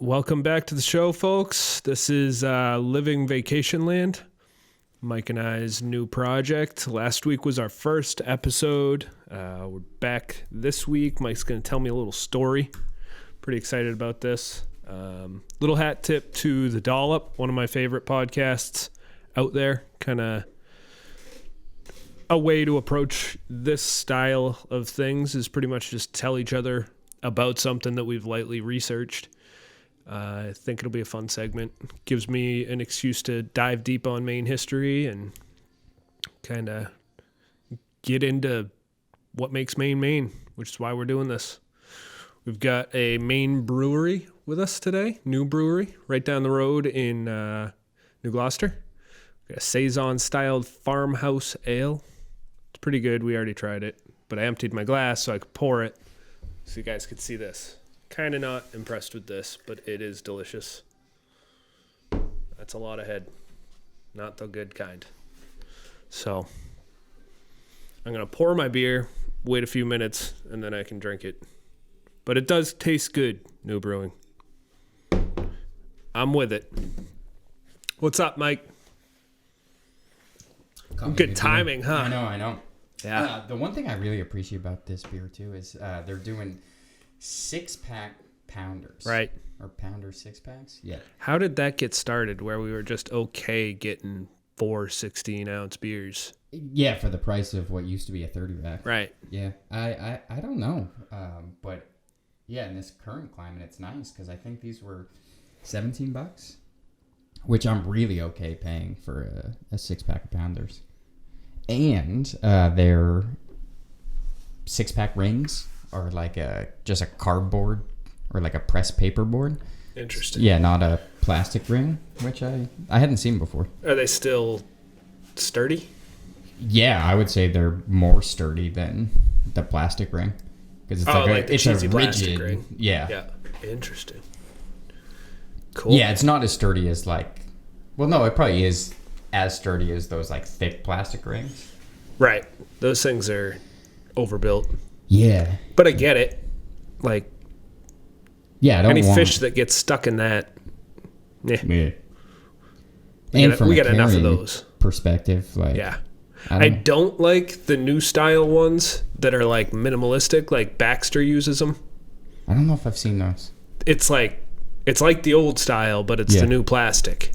Welcome back to the show, folks. This is Living Vacationland, Mike and I's new project. Last week was our first episode. We're back this week. Mike's going to tell me a little story. Pretty excited about this. Little hat tip to The Dollop, one of my favorite podcasts out there. Kind of a way to approach this style of things is pretty much just tell each other about something that we've lightly researched. I think it'll be a fun segment. Gives me an excuse to dive deep on Maine history and kind of get into what makes Maine Maine, which is why we're doing this. We've got a Maine brewery with us today, new brewery, right down the road in New Gloucester. Got a Saison-styled farmhouse ale. It's pretty good. We already tried it, but I emptied my glass so I could pour it so you guys could see this. Kind of not impressed with this, but it is delicious. That's a lot of head. Not the good kind. So I'm going to pour my beer, wait a few minutes, and then I can drink it. But it does taste good, New Brewing. I'm with it. What's up, Mike? Good timing, huh? I know. Yeah. The one thing I really appreciate about this beer, too, is they're doing 6-pack pounders. Right. Or pounder 6-packs? Yeah. How did that get started where we were just okay getting 4 16-ounce beers? Yeah, for the price of what used to be a 30-rack. Right. Yeah. I don't know. But, yeah, in this current climate, it's nice because I think these were $17, which I'm really okay paying for a 6-pack of pounders. And their 6-pack rings are like just a cardboard or like a pressed paper board. Interesting. Yeah, not a plastic ring, which I hadn't seen before. Are they still sturdy? Yeah, I would say they're more sturdy than the plastic ring because it's like it's cheesy a plastic rigid ring. Yeah. Yeah. Interesting. Cool. Yeah, it's not as sturdy as like. Well, no, it probably is as sturdy as those like thick plastic rings. Right. Those things are overbuilt. Yeah. But I get it. Like, yeah, I don't any want fish that gets stuck in that. Yeah. We got enough of those. Perspective, like yeah. I don't like the new style ones that are like minimalistic, like Baxter uses them. I don't know if I've seen those. It's like the old style, but it's the new plastic.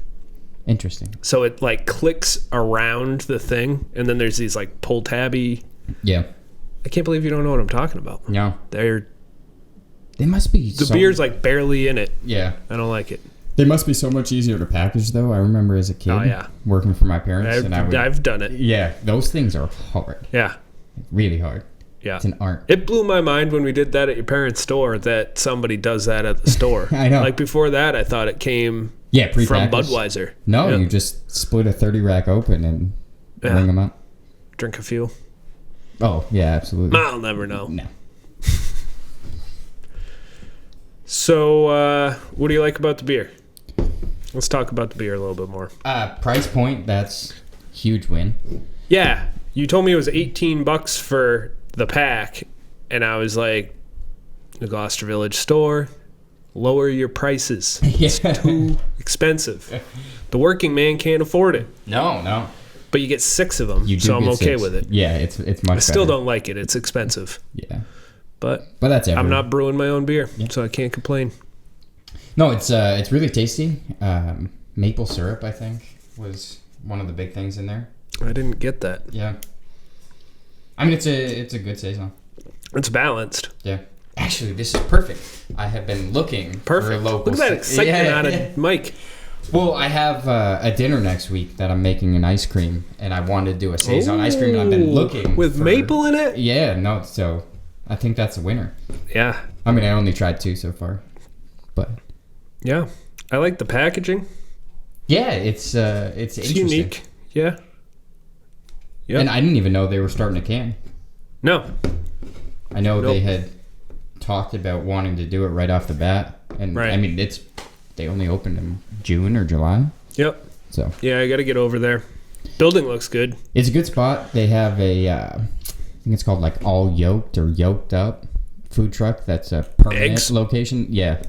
Interesting. So it like clicks around the thing, and then there's these like pull tabby. Yeah. I can't believe you don't know what I'm talking about. No. They must be. The beer's like barely in it. Yeah. I don't like it. They must be so much easier to package, though. I remember as a kid working for my parents. I've done it. Yeah, those things are hard. Yeah. Really hard. Yeah. It's an art. It blew my mind when we did that at your parents' store that somebody does that at the store. I know. Like before that, I thought it came from Budweiser. No, you just split a 30-rack open and ring them up. Drink a few. Oh, yeah, absolutely. I'll never know. No. So, what do you like about the beer? Let's talk about the beer a little bit more. Price point, that's huge win. Yeah. You told me it was $18 for the pack, and I was like, the Gloucester Village store, lower your prices. It's too expensive. The working man can't afford it. No. But you get 6 of them, so I'm okay with it. Yeah, it's much better. I still don't like it. It's expensive. Yeah. But that's everywhere. I'm not brewing my own beer, so I can't complain. No, it's really tasty. Maple syrup, I think, was one of the big things in there. I didn't get that. Yeah. I mean, it's a good saison. It's balanced. Yeah. Actually, this is perfect. I have been looking for a local... Look at that excitement out of Mike. Well, I have a dinner next week that I'm making an ice cream, and I wanted to do a saison ice cream, and I've been looking with maple in it? Yeah, no, so I think that's a winner. Yeah. I mean, I only tried 2 so far, but... Yeah. I like the packaging. Yeah, it's unique. Yeah. Yep. And I didn't even know they were starting a can. No. I know they had talked about wanting to do it right off the bat, and I mean they only opened in June or July. Yep. So yeah, I got to get over there. Building looks good. It's a good spot. They have a I think it's called like All Yoked or Yoked Up food truck. That's a permanent location. Yeah.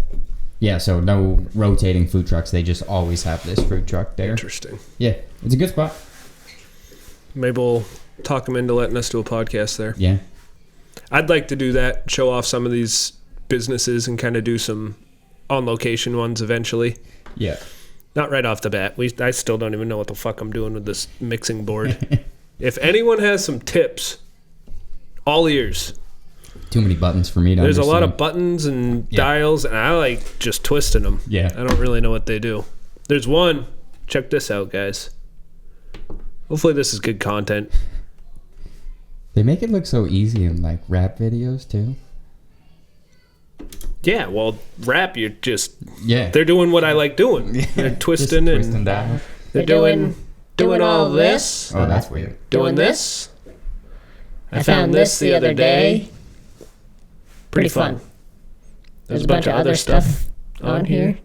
Yeah, so no rotating food trucks. They just always have this food truck there. Interesting. Yeah, it's a good spot. Maybe we'll talk them into letting us do a podcast there. Yeah. I'd like to do that, show off some of these businesses and kind of do some on-location ones eventually. Yeah. Not right off the bat. I still don't even know what the fuck I'm doing with this mixing board. If anyone has some tips, all ears. Too many buttons for me to There's understand. a lot of buttons and dials, and I like just twisting them. Yeah. I don't really know what they do. There's one. Check this out, guys. Hopefully this is good content. They make it look so easy in like rap videos too. Yeah, well, rap, you're just... Yeah. They're doing what I like doing. They're twisting and... twisting down. They're doing all this. Oh, that's weird. Doing this. I found this the other day. Pretty fun. There's a bunch of other stuff on here.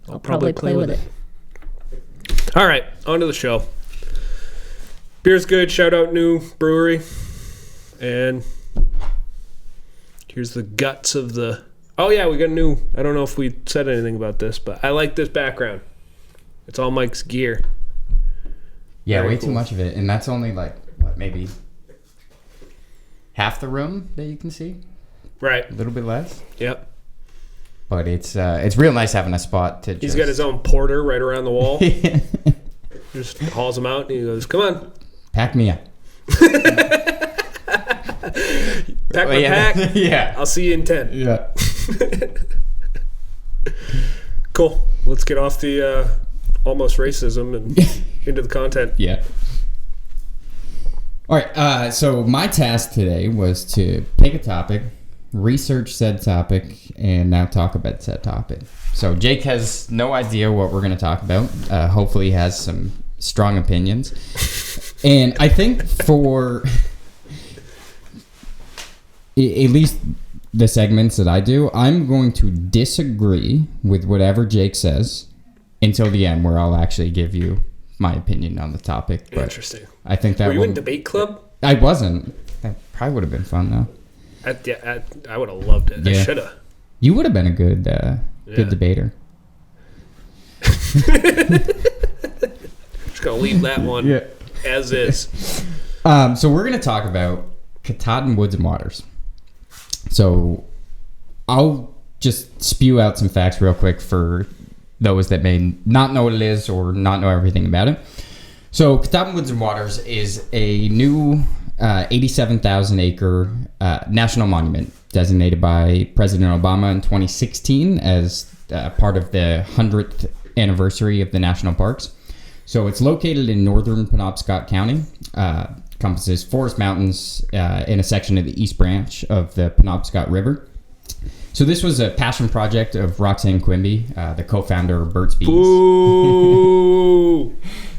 I'll probably play with it. All right, on to the show. Beer's good. Shout out new brewery. And here's the guts of the... Oh, yeah, we got a new... I don't know if we said anything about this, but I like this background. It's all Mike's gear. Yeah, Very way cool. too much of it. And that's only like, what, maybe half the room that you can see? Right. A little bit less. Yep. But it's real nice having a spot to just... He's got his own porter right around the wall. Just hauls him out and he goes, come on. Pack me up. Pack my pack. Yeah. I'll see you in 10. Yeah. Cool. Let's get off the almost racism and into the content. Yeah. All right. So my task today was to pick a topic, research said topic, and now talk about said topic. So Jake has no idea what we're going to talk about. Hopefully he has some strong opinions. And I think for at least the segments that I do, I'm going to disagree with whatever Jake says until the end, where I'll actually give you my opinion on the topic. But Interesting. I think that Were you in debate club? I wasn't. That probably would have been fun though. I would have loved it. I Yeah. should have. You would have been a good debater. Just gonna leave that one as is. So we're gonna talk about Katahdin Woods Waters. So I'll just spew out some facts real quick for those that may not know what it is or not know everything about it. So Katahdin Woods Waters is a new 87,000 acre national monument designated by President Obama in 2016 as part of the 100th anniversary of the national parks. So it's located in northern Penobscot County, encompasses Forest Mountains in a section of the East Branch of the Penobscot River. So this was a passion project of Roxanne Quimby, the co-founder of Burt's Bees. Ooh.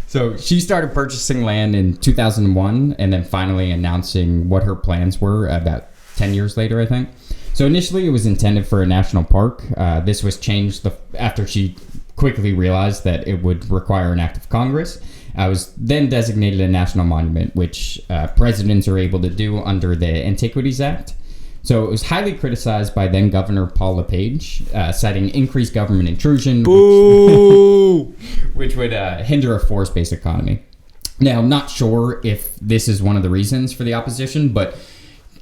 So she started purchasing land in 2001 and then finally announcing what her plans were about 10 years later, I think. So initially it was intended for a national park. This was changed after she quickly realized that it would require an act of Congress. It was then designated a national monument, which presidents are able to do under the Antiquities Act. So it was highly criticized by then Governor Paul LePage, citing increased government intrusion, which would hinder a forest-based economy. Now, I'm not sure if this is one of the reasons for the opposition, but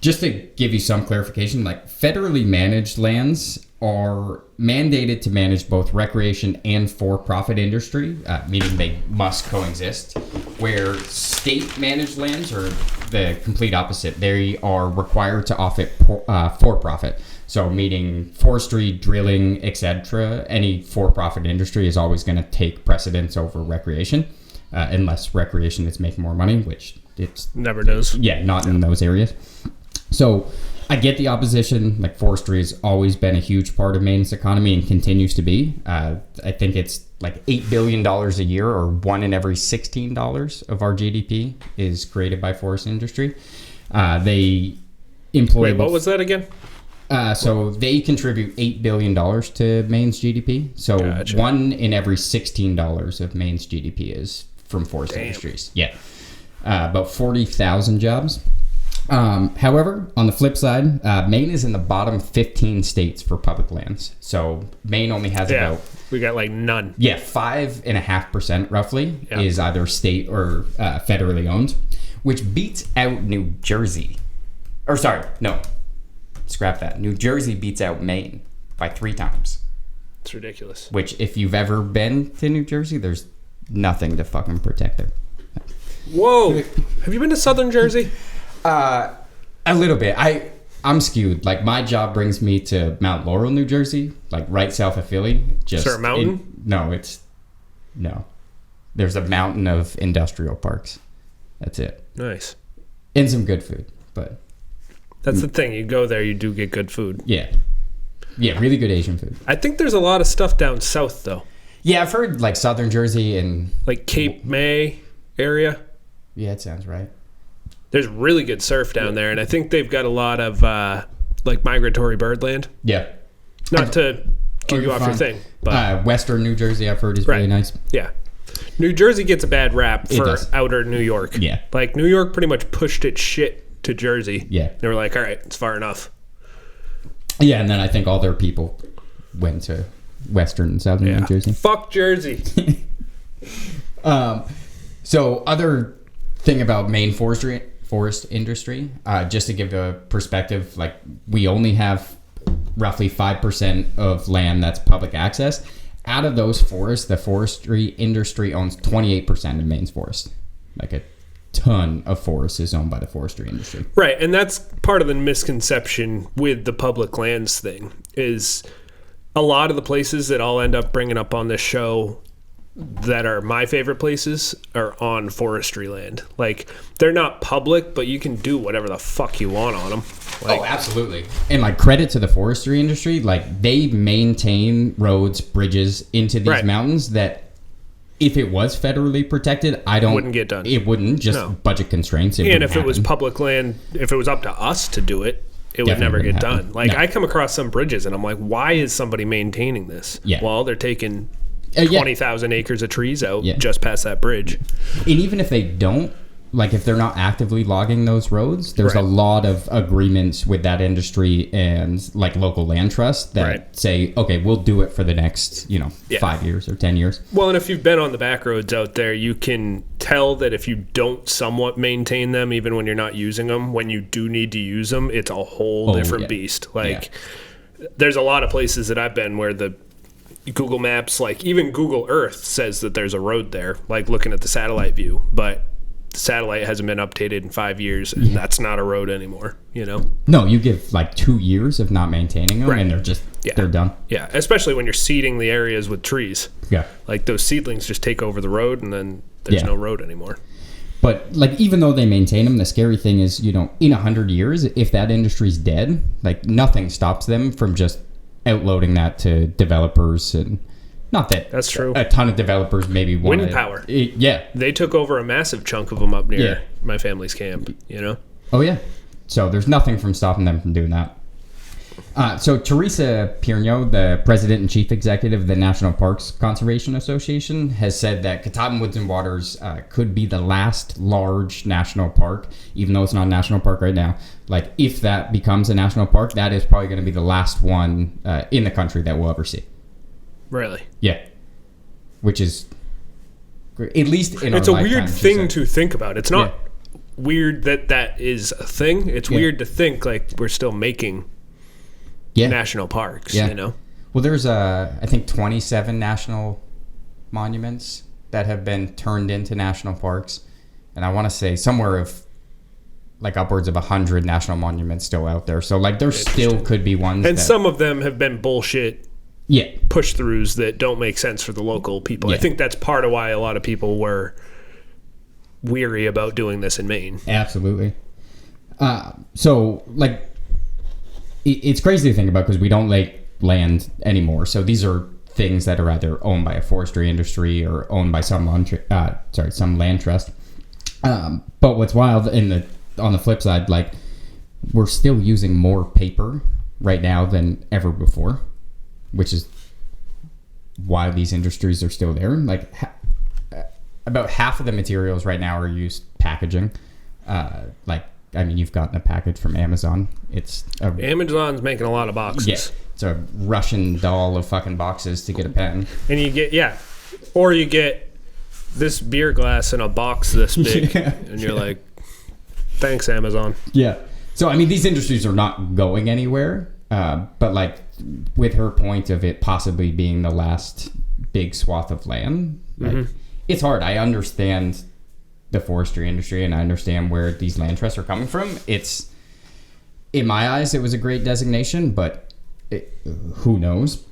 just to give you some clarification, like federally managed lands are mandated to manage both recreation and for-profit industry, meaning they must coexist, where state-managed lands are the complete opposite. They are required to offer for-profit. So meaning forestry, drilling, etc. Any for-profit industry is always going to take precedence over recreation, unless recreation is making more money, which it's Never does. Yeah, not in those areas. So I get the opposition. Like forestry has always been a huge part of Maine's economy and continues to be. I think it's like $8 billion a year, or $1 in every $16 of our GDP is created by forest industry. They employ... Wait, what was that again? So they contribute $8 billion to Maine's GDP. So Gotcha. $1 in every $16 of Maine's GDP is from forest industries. Yeah. About 40,000 jobs. However, on the flip side, Maine is in the bottom 15 states for public lands. So Maine only has about... We got like none. Yeah, 5.5% roughly is either state or federally owned, which beats out New Jersey. Or sorry, no. Scrap that. New Jersey beats out Maine by 3 times. It's ridiculous. Which, if you've ever been to New Jersey, there's nothing to fucking protect there. Whoa. Have you been to Southern Jersey? A little bit. I'm skewed. Like, my job brings me to Mount Laurel, New Jersey, like right south of Philly. Is there a mountain? No. There's a mountain of industrial parks. That's it. Nice. And some good food, but... That's the thing. You go there, you do get good food. Yeah. Yeah, really good Asian food. I think there's a lot of stuff down south, though. Yeah, I've heard, like, Southern Jersey and... Like Cape May area. Yeah, it sounds right. There's really good surf down there, and I think they've got a lot of, like, migratory birdland. Yeah. Not to get you off your thing, but... Western New Jersey, I've heard, is really nice. Yeah. New Jersey gets a bad rap for outer New York. Yeah. Like, New York pretty much pushed its shit to Jersey. Yeah. They were like, all right, it's far enough. Yeah, and then I think all their people went to Western and Southern New Jersey. Fuck Jersey. So, other thing about Maine forest industry, just to give a perspective, like, we only have roughly 5% of land that's public access. Out of those forests, the forestry industry owns 28% of Maine's forest. Like, a ton of forest is owned by the forestry industry. Right, and that's part of the misconception with the public lands thing, is a lot of the places that I'll end up bringing up on this show that are my favorite places are on forestry land. Like, they're not public, but you can do whatever the fuck you want on them. Like, absolutely. And, like, credit to the forestry industry, like, they maintain roads, bridges into these mountains that if it was federally protected, wouldn't get done. It wouldn't, just budget constraints. And if it was public land, if it was up to us to do it, it would never get done. Like, I come across some bridges and I'm like, why is somebody maintaining this? Yeah. Well, they're taking 20,000 acres of trees out just past that bridge. And even if they don't, like, if they're not actively logging those roads, there's a lot of agreements with that industry and, like, local land trusts that say, okay, we'll do it for the next, 5 years or 10 years. Well, and if you've been on the back roads out there, you can tell that if you don't somewhat maintain them, even when you're not using them, when you do need to use them, it's a whole different beast. Like, there's a lot of places that I've been where the Google Maps, like, even Google Earth says that there's a road there, like, looking at the satellite view, but the satellite hasn't been updated in 5 years, and that's not a road anymore, No, you give, like, 2 years of not maintaining them, and they're just, they're done. Yeah, especially when you're seeding the areas with trees. Yeah. Like, those seedlings just take over the road, and then there's no road anymore. But, like, even though they maintain them, the scary thing is, in 100 years, if that industry's dead, like, nothing stops them from just outloading that to developers. And not that that's true. A ton of developers maybe want wind power. Yeah, they took over a massive chunk of them up near my family's camp. Oh yeah. So there's nothing from stopping them from doing that. So Teresa Pierno, the president and chief executive of the National Parks Conservation Association, has said that Katahdin Woods Waters could be the last large national park, even though it's not a national park right now. Like, if that becomes a national park, that is probably going to be the last one in the country that we'll ever see. Really? Yeah. Which is, at least in it's our a lifetime, weird thing to think about. It's not weird that is a thing. It's weird to think, like, we're still making national parks, Well, there's, I think, 27 national monuments that have been turned into national parks. And I want to say somewhere of, like, upwards of 100 national monuments still out there. So, like, there still could be ones. And some of them have been bullshit push-throughs that don't make sense for the local people. I think that's part of why a lot of people were weary about doing this in Maine. Absolutely. So, like, it's crazy to think about because we don't like land anymore. So these are things that are either owned by a forestry industry or owned by some land trust. But what's wild on the flip side, like, we're still using more paper right now than ever before, which is why these industries are still there. Like, about half of the materials right now are used packaging, like I mean, you've gotten a package from Amazon. Amazon's making a lot of boxes. Yeah, it's a Russian doll of fucking boxes to get a pen. And you get, or you get this beer glass in a box this big, and you're like, thanks, Amazon. Yeah. So, I mean, these industries are not going anywhere, but like with her point of it possibly being the last big swath of land, like, it's hard. I understand the forestry industry, and I understand where these land trusts are coming from. It's, in my eyes, it was a great designation, but who knows?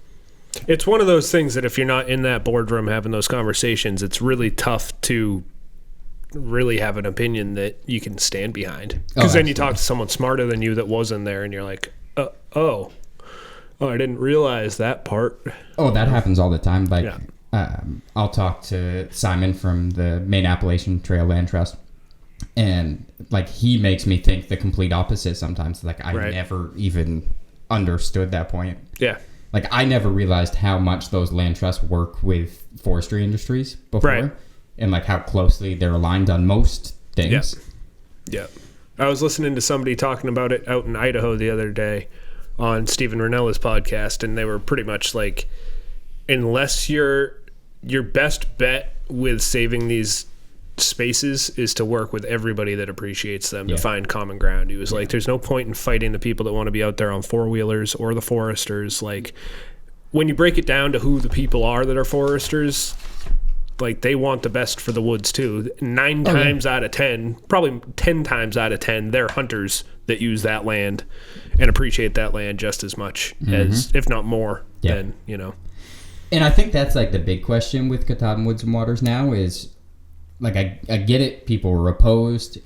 It's one of those things that if you're not in that boardroom having those conversations, it's really tough to really have an opinion that you can stand behind. Because then you talk to someone smarter than you that wasn't there, and you're like, oh, I didn't realize that part. Oh, that happens all the time. Like, I'll talk to Simon from the Maine Appalachian Trail Land Trust, and like he makes me think the complete opposite sometimes. Like I never even understood that point. Yeah. Like I never realized how much those land trusts work with forestry industries before, and like how closely they're aligned on most things. Yeah. I was listening to somebody talking about it out in Idaho the other day on Stephen Rinella's podcast, and they were pretty much like, unless your best bet with saving these spaces is to work with everybody that appreciates them to find common ground. He was like, there's no point in fighting the people that want to be out there on four-wheelers or the foresters. Like, when you break it down to who the people are that are foresters, like, they want the best for the woods too. 9 times out of 10, probably 10 times out of 10, they're hunters that use that land and appreciate that land just as much as, if not more, than, you know. And I think that's like the big question with Katahdin Woods Waters now is, like, I get it. People were opposed.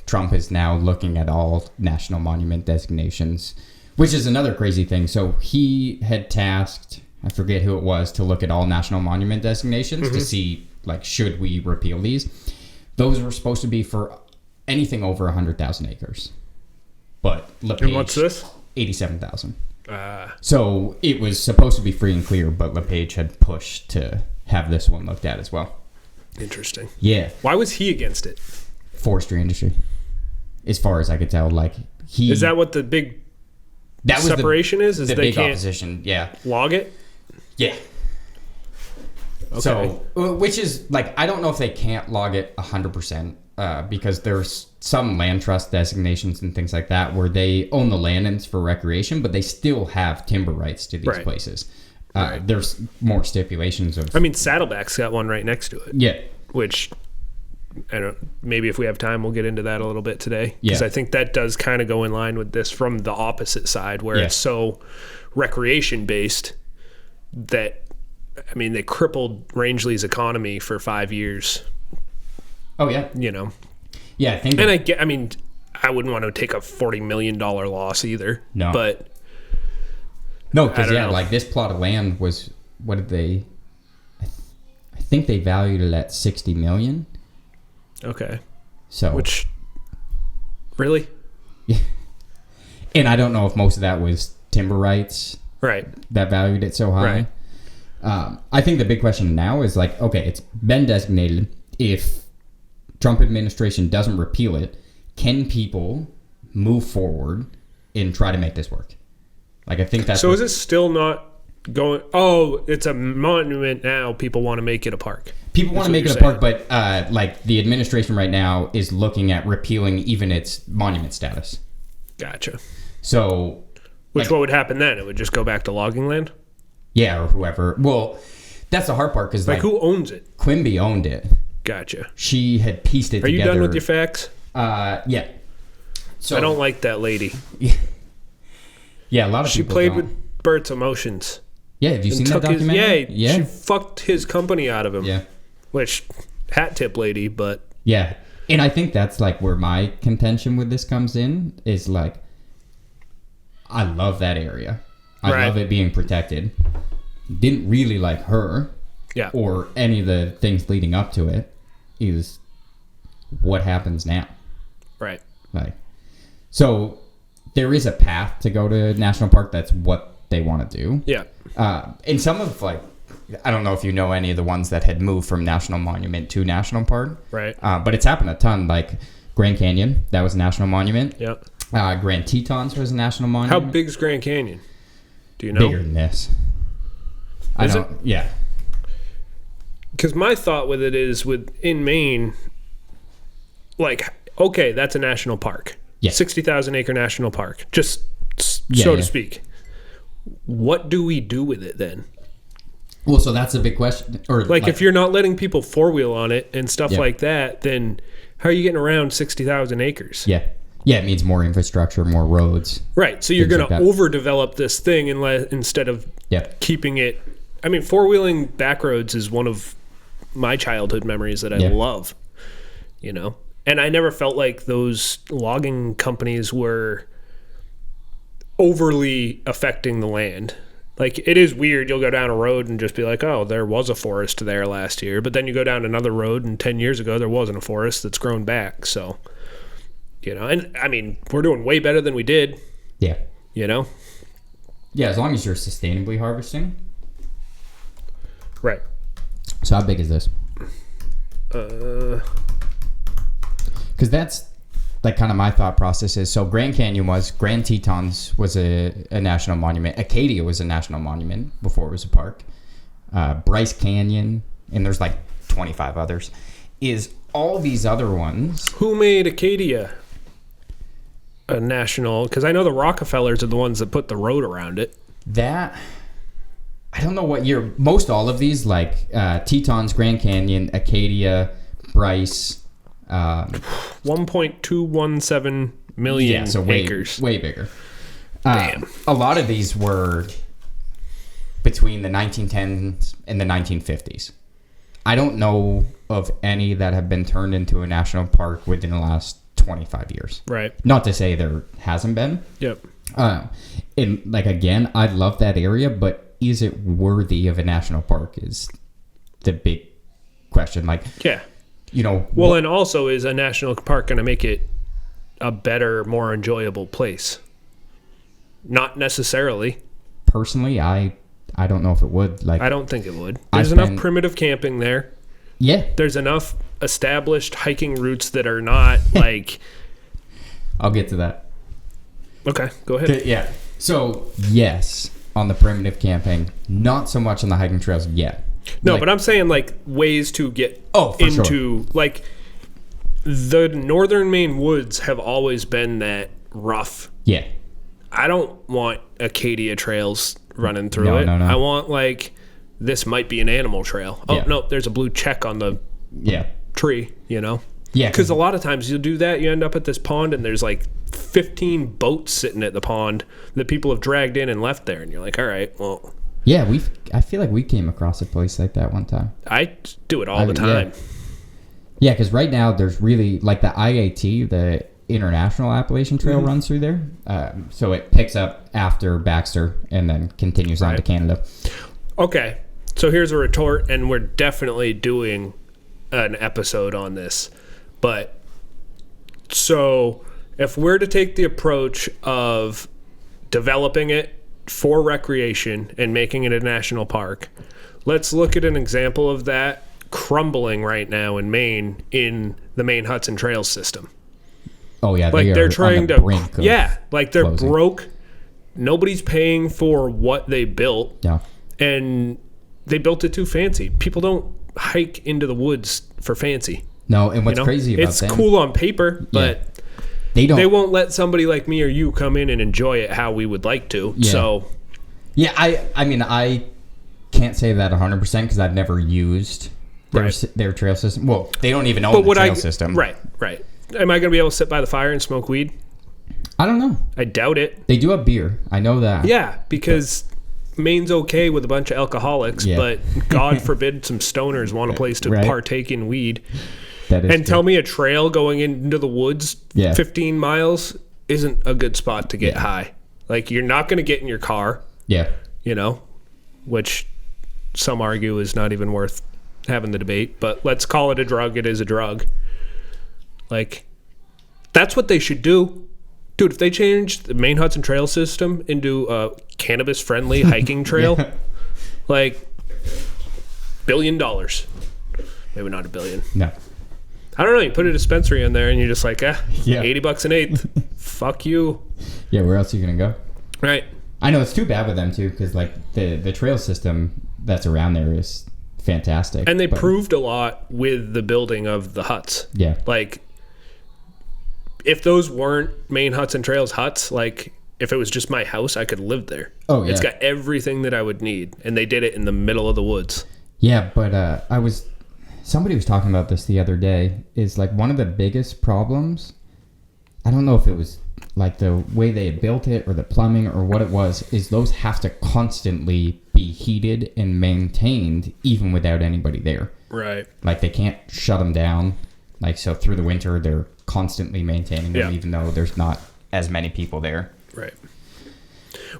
Trump is now looking at all national monument designations, which is another crazy thing. So he had tasked, I forget who it was, to look at all national monument designations to see, like, should we repeal these? Those were supposed to be for anything over 100,000 acres. But LePage, and what's this? 87,000. So it was supposed to be free and clear, but LePage had pushed to have this one looked at as well. Interesting. Yeah. Why was he against it? Forestry industry, as far as I could tell. Like, he is that what the big separation is? Is the they big can't opposition? Yeah. Log it. Yeah. Okay. So, which is like, I don't know if they can't log it 100%, because there's some land trust designations and things like that where they own the land and it's for recreation, but they still have timber rights to these places. There's more stipulations of. I mean, Saddleback's got one right next to it. Yeah. Which, I don't. Maybe if we have time, we'll get into that a little bit today. Because I think that does kind of go in line with this from the opposite side, where it's so recreation based that, I mean, they crippled Rangeley's economy for 5 years. Oh yeah. You know. Yeah, I think. And I mean, I wouldn't want to take a $40 million loss either. No. But. No, because like this plot of land was, what did they? I think they valued it at $60 million. Okay. So. Which. Really? Yeah. And I don't know if most of that was timber rights. Right. That valued it so high. Right. I think the big question now is like, okay, it's been designated. If Trump administration doesn't repeal it, can people move forward and try to make this work? Like, I think that's. So is it still not going? Oh, it's a monument now. People want to make it a park. People want to make it a park, but like the administration right now is looking at repealing even its monument status. Gotcha. So, what would happen then? It would just go back to logging land. Yeah, or whoever. Well, that's the hard part because like who owns it? Quimby owned it. Gotcha. She had pieced it together. Are you done with your facts? Yeah. So I don't like that lady. Yeah, a lot of people. She played with Bert's emotions. Yeah, have you seen that documentary? Yeah, she fucked his company out of him. Yeah. Which, hat tip lady, but. Yeah. And I think that's like where my contention with this comes in is like, I love that area. I love it being protected. Didn't really like her. Yeah. Or any of the things leading up to it is what happens now. Right. Like, so there is a path to go to national park. That's what they want to do. Yeah. And some of like, I don't know if you know any of the ones that had moved from national monument to national park. Right. But it's happened a ton. Like Grand Canyon, that was a national monument. Yep. Grand Tetons was a national How monument. big's Grand Canyon? Do you know? Bigger than this. Is it? Yeah. Because my thought with it is, in Maine, like, okay, that's a national park. Yeah. 60,000 acre national park, just Yeah, so yeah. to speak. What do we do with it then? Well, so that's a big question. Or Like if you're not letting people four-wheel on it and stuff Yeah. like that, then how are you getting around 60,000 acres? Yeah. Yeah, it means more infrastructure, more roads. Right. So you're Things going like to that. overdevelop this thing instead of Yeah. keeping it. I mean, four-wheeling back roads is one of my childhood memories that I Yeah. love, you know? And I never felt like those logging companies were overly affecting the land. Like, it is weird. You'll go down a road and just be like, oh, there was a forest there last year. But then you go down another road, and 10 years ago, there wasn't a forest that's grown back. So, you know, and I mean, we're doing way better than we did, Yeah. you know? Yeah, as long as you're sustainably harvesting. Right. So how big is this? Because that's like kind of my thought process is, so Grand Tetons was a national monument. Acadia was a national monument before it was a park. Bryce Canyon, and there's like 25 others. Is all these other ones. Who made Acadia a national? Because I know the Rockefellers are the ones that put the road around it. That, I don't know what year. Most all of these, like Tetons, Grand Canyon, Acadia, Bryce. 1.217 million acres. Way bigger. Damn. A lot of these were between the 1910s and the 1950s. I don't know of any that have been turned into a national park within the last 25 years. Right. Not to say there hasn't been. Yep. And like, again, I love that area, but is it worthy of a national park is the big question. Like, Yeah. you know, Well, and also, is a national park going to make it a better, more enjoyable place? Not necessarily. personally, I don't know if it would. Like, I don't think it would. I've There's enough been- primitive camping there. yeah, There's enough established hiking routes that are not like. I'll get to that. Okay, go ahead. Yeah. So yes, on the primitive camping, not so much on the hiking trails yet. No, Like- but I'm saying like ways to get Oh, for sure. into like the northern Maine woods have always been that rough. Yeah. I don't want Acadia trails running through No, it. no. I want like this might be an animal trail. Oh Yeah. no, there's a blue check on the Yeah. tree, you know? Yeah. Because a lot of times you'll do that, you end up at this pond and there's like 15 boats sitting at the pond that people have dragged in and left there, and you're like, all right, well, Yeah, I feel like we came across a place like that one time. I do it all the Yeah. time. Yeah, because right now there's really like the IAT, the International Appalachian Trail runs through there. So it picks up after Baxter and then continues on to Right. Canada. Okay, so here's a retort, and we're definitely doing an episode on this. But so if we're to take the approach of developing it for recreation and making it a national park, let's look at an example of that crumbling right now in Maine in the Maine Hudson Trails system. Oh yeah, Like they they're are trying on the to, brink of like they're closing. broke. Nobody's paying for what they built, Yeah. and they built it too fancy. People don't hike into the woods for fancy. No, and what's You know? crazy about it's them, cool on paper, but they don't. they won't let somebody like me or you come in and enjoy it how we would like to. Yeah. So Yeah, I mean, I can't say that 100% because I've never used their trail system. Well, they don't even own the trail system. Right. Am I going to be able to sit by the fire and smoke weed? I don't know. I doubt it. They do have beer. I know that. Yeah, because Maine's okay with a bunch of alcoholics, Yeah. but God forbid some stoners want a place to Right. partake in weed. That is And tell me a trail going into the woods Yeah. 15 miles isn't a good spot to get Yeah. high. Like, you're not going to get in your car, Yeah. you know, which some argue is not even worth having the debate. But let's call it a drug. It is a drug. Like, that's what they should do. Dude, if they changed the Maine Hudson Trail system into a cannabis-friendly hiking trail, like, $1 billion. Maybe not $1 billion. No. I don't know. You put a dispensary in there and you're just like, Yeah. $80 an eighth. Fuck you. Yeah, where else are you going to go? Right. I know it's too bad with them, too, because, like, the trail system that's around there is fantastic. And they proved a lot with the building of the huts. Yeah. Like, if those weren't Maine Huts and Trails huts, like, if it was just my house, I could live there. Oh, yeah. It's got everything that I would need. And they did it in the middle of the woods. Yeah, but somebody was talking about this the other day, is like one of the biggest problems, I don't know if it was like the way they had built it or the plumbing or what it was, is those have to constantly be heated and maintained even without anybody there. Right. Like they can't shut them down. Like so through the winter they're constantly maintaining them even though there's not as many people there. Right.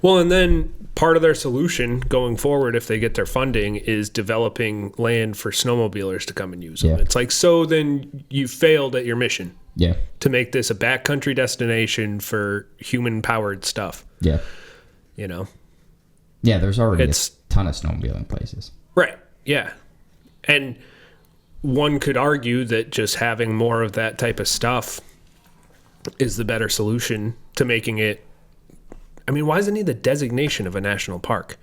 Well, and then part of their solution going forward, if they get their funding, is developing land for snowmobilers to come and use them. Yeah. It's like, so then you failed at your mission. Yeah. To make this a backcountry destination for human-powered stuff. Yeah. You know? Yeah, there's already a ton of snowmobiling places. Right. Yeah. And one could argue that just having more of that type of stuff is the better solution to making it. I mean, why does it need the designation of a national park?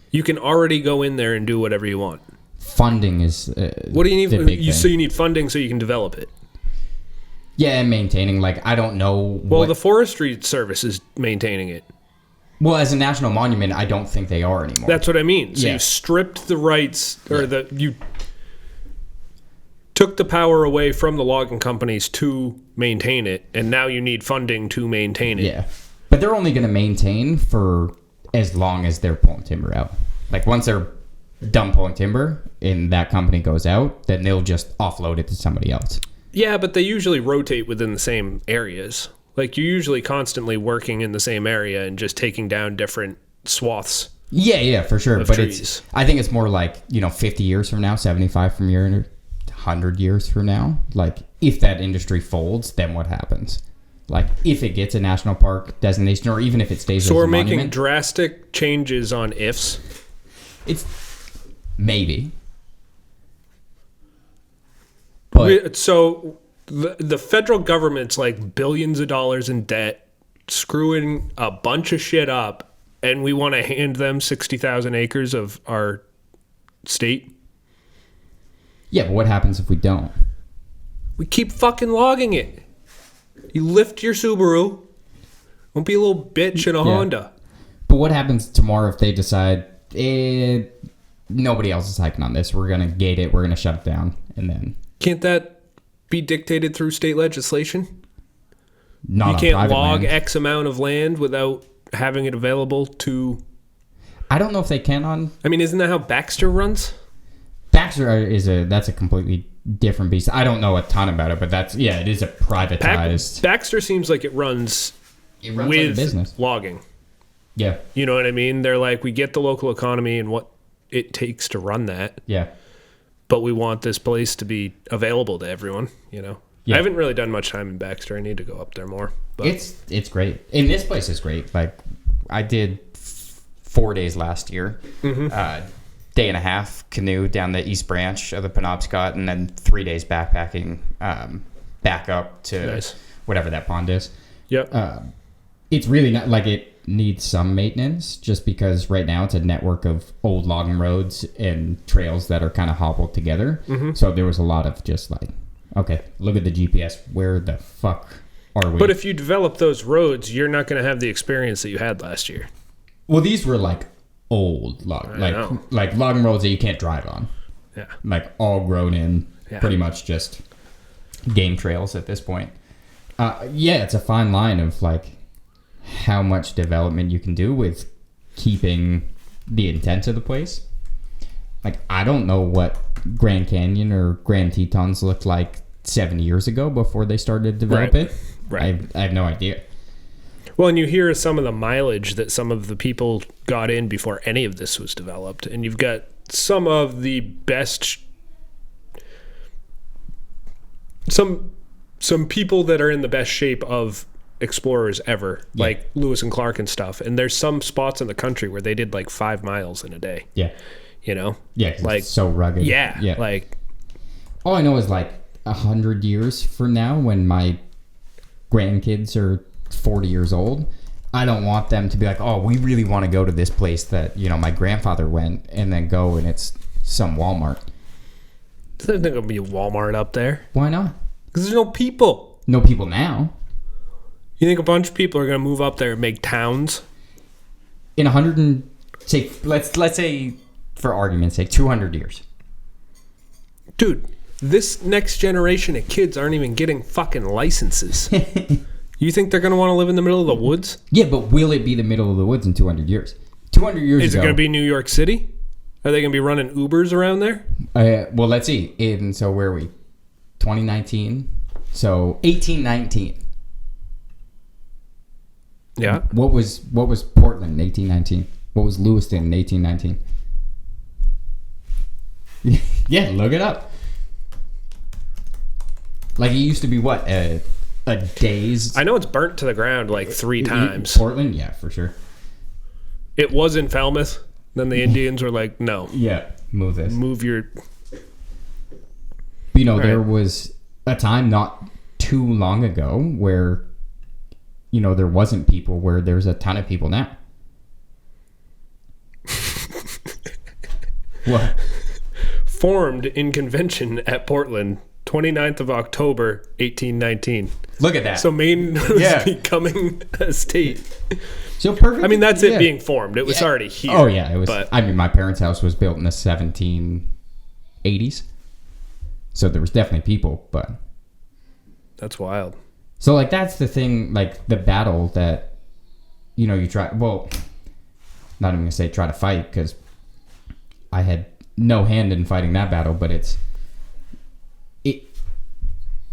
You can already go in there and do whatever you want. Funding is what do you need? So you need funding so you can develop it. Yeah, and maintaining. Like, I don't know. Well, the Forestry Service is maintaining it. Well, as a national monument, I don't think they are anymore. That's what I mean. So you stripped the rights, or you took the power away from the logging companies to maintain it, and now you need funding to maintain it. Yeah. But they're only going to maintain for as long as they're pulling timber out. Like, once they're done pulling timber and that company goes out, then they'll just offload it to somebody else. Yeah, but they usually rotate within the same areas. Like, you're usually constantly working in the same area and just taking down different swaths. Yeah, for sure. But trees. I think it's more like, 50 years from now, 75 from year, 100 years from now. Like, if that industry folds, then what happens? Like, if it gets a national park designation, or even if it stays as a monument. So we're making drastic changes on ifs? It's maybe. But so the federal government's like billions of dollars in debt, screwing a bunch of shit up, and we want to hand them 60,000 acres of our state? Yeah, but what happens if we don't? We keep fucking logging it. You lift your Subaru, don't be a little bitch in a Honda. But what happens tomorrow if they decide, nobody else is hiking on this, we're going to gate it, we're going to shut it down, and then... Can't that be dictated through state legislation? Not you can't log land. X amount of land without having it available to... I don't know if they can on... I mean, isn't that how Baxter runs? Baxter that's a completely different beast. I don't know a ton about it, but it is a privatized... Baxter seems like it runs with like a business. Logging. Yeah. You know what I mean? They're like, we get the local economy and what it takes to run that. Yeah. But we want this place to be available to everyone, Yeah. I haven't really done much time in Baxter. I need to go up there more. But It's great. And this place is great. Like, I did 4 days last year. Mm-hmm. Day and a half canoe down the East Branch of the Penobscot, and then 3 days backpacking back up to whatever that pond is. Yep. It's really not like it needs some maintenance just because right now it's a network of old logging roads and trails that are kind of hobbled together. Mm-hmm. So there was a lot of just like, okay, look at the GPS. Where the fuck are we? But if you develop those roads, you're not going to have the experience that you had last year. Well, these were like old like logging roads that you can't drive on. Yeah. Like all grown in, pretty much just game trails at this point. It's a fine line of like how much development you can do with keeping the intent of the place. Like, I don't know what Grand Canyon or Grand Tetons looked like 7 years ago before they started to develop it. Right. I have no idea. Well, and you hear some of the mileage that some of the people got in before any of this was developed. And you've got some of the best... Some people that are in the best shape of explorers ever, like Lewis and Clark and stuff. And there's some spots in the country where they did like 5 miles in a day. Yeah. Yeah, like, it's so rugged. Yeah. Like, all I know is like 100 years from now, when my grandkids are 40 years old, I don't want them to be like, oh, we really want to go to this place that, you know, my grandfather went, and then go and it's some Walmart. There's not going to be a Walmart up there. Why not? Because there's no people. No people now. You think a bunch of people are going to move up there and make towns? In 100 and say, let's say, for argument's sake, 200 years. Dude, this next generation of kids aren't even getting fucking licenses. You think they're going to want to live in the middle of the woods? Yeah, but will it be the middle of the woods in 200 years? 200 years Is ago. it going to be New York City? Are they going to be running Ubers around there? Well, let's see. So where are we? 2019. So 1819. Yeah. What was Portland in 1819? What was Lewiston in 1819? Yeah, look it up. Like, it used to be what, a day's... I know it's burnt to the ground like 3 times. Portland, yeah, for sure. It was in Falmouth. Then the Indians were like, no. Yeah, move this. Move your... You know, there was a time not too long ago where, you know, there wasn't people, where there's a ton of people now. What? Formed in convention at Portland, 29th of October, 1819. Look at that. So Maine was becoming a state. So perfect. I mean, that's it being formed. It was already here. Oh, yeah. It was. But, I mean, my parents' house was built in the 1780s. So there was definitely people, but... That's wild. So, like, that's the thing, like, the battle that, you know, you try... Well, not even going to say try to fight, because I had no hand in fighting that battle, but it's...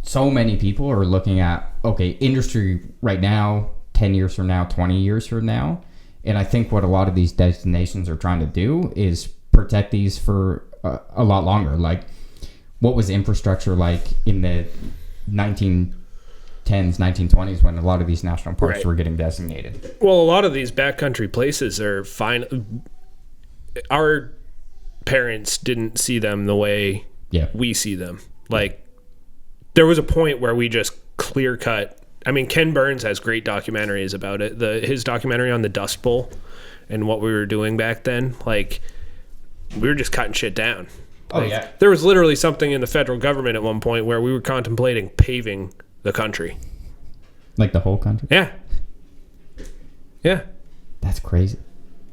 So many people are looking at, okay, industry right now, 10 years from now, 20 years from now. And I think what a lot of these destinations are trying to do is protect these for a lot longer. Like, what was infrastructure like in the 1910s, 1920s when a lot of these national parks were getting designated? Well, a lot of these backcountry places are fine. Our parents didn't see them the way we see them. Like, there was a point where we just clear cut. I mean, Ken Burns has great documentaries about it. His documentary on the Dust Bowl and what we were doing back then, like, we were just cutting shit down. Oh, like, yeah. There was literally something in the federal government at one point where we were contemplating paving the country. Like the whole country? Yeah. Yeah. That's crazy.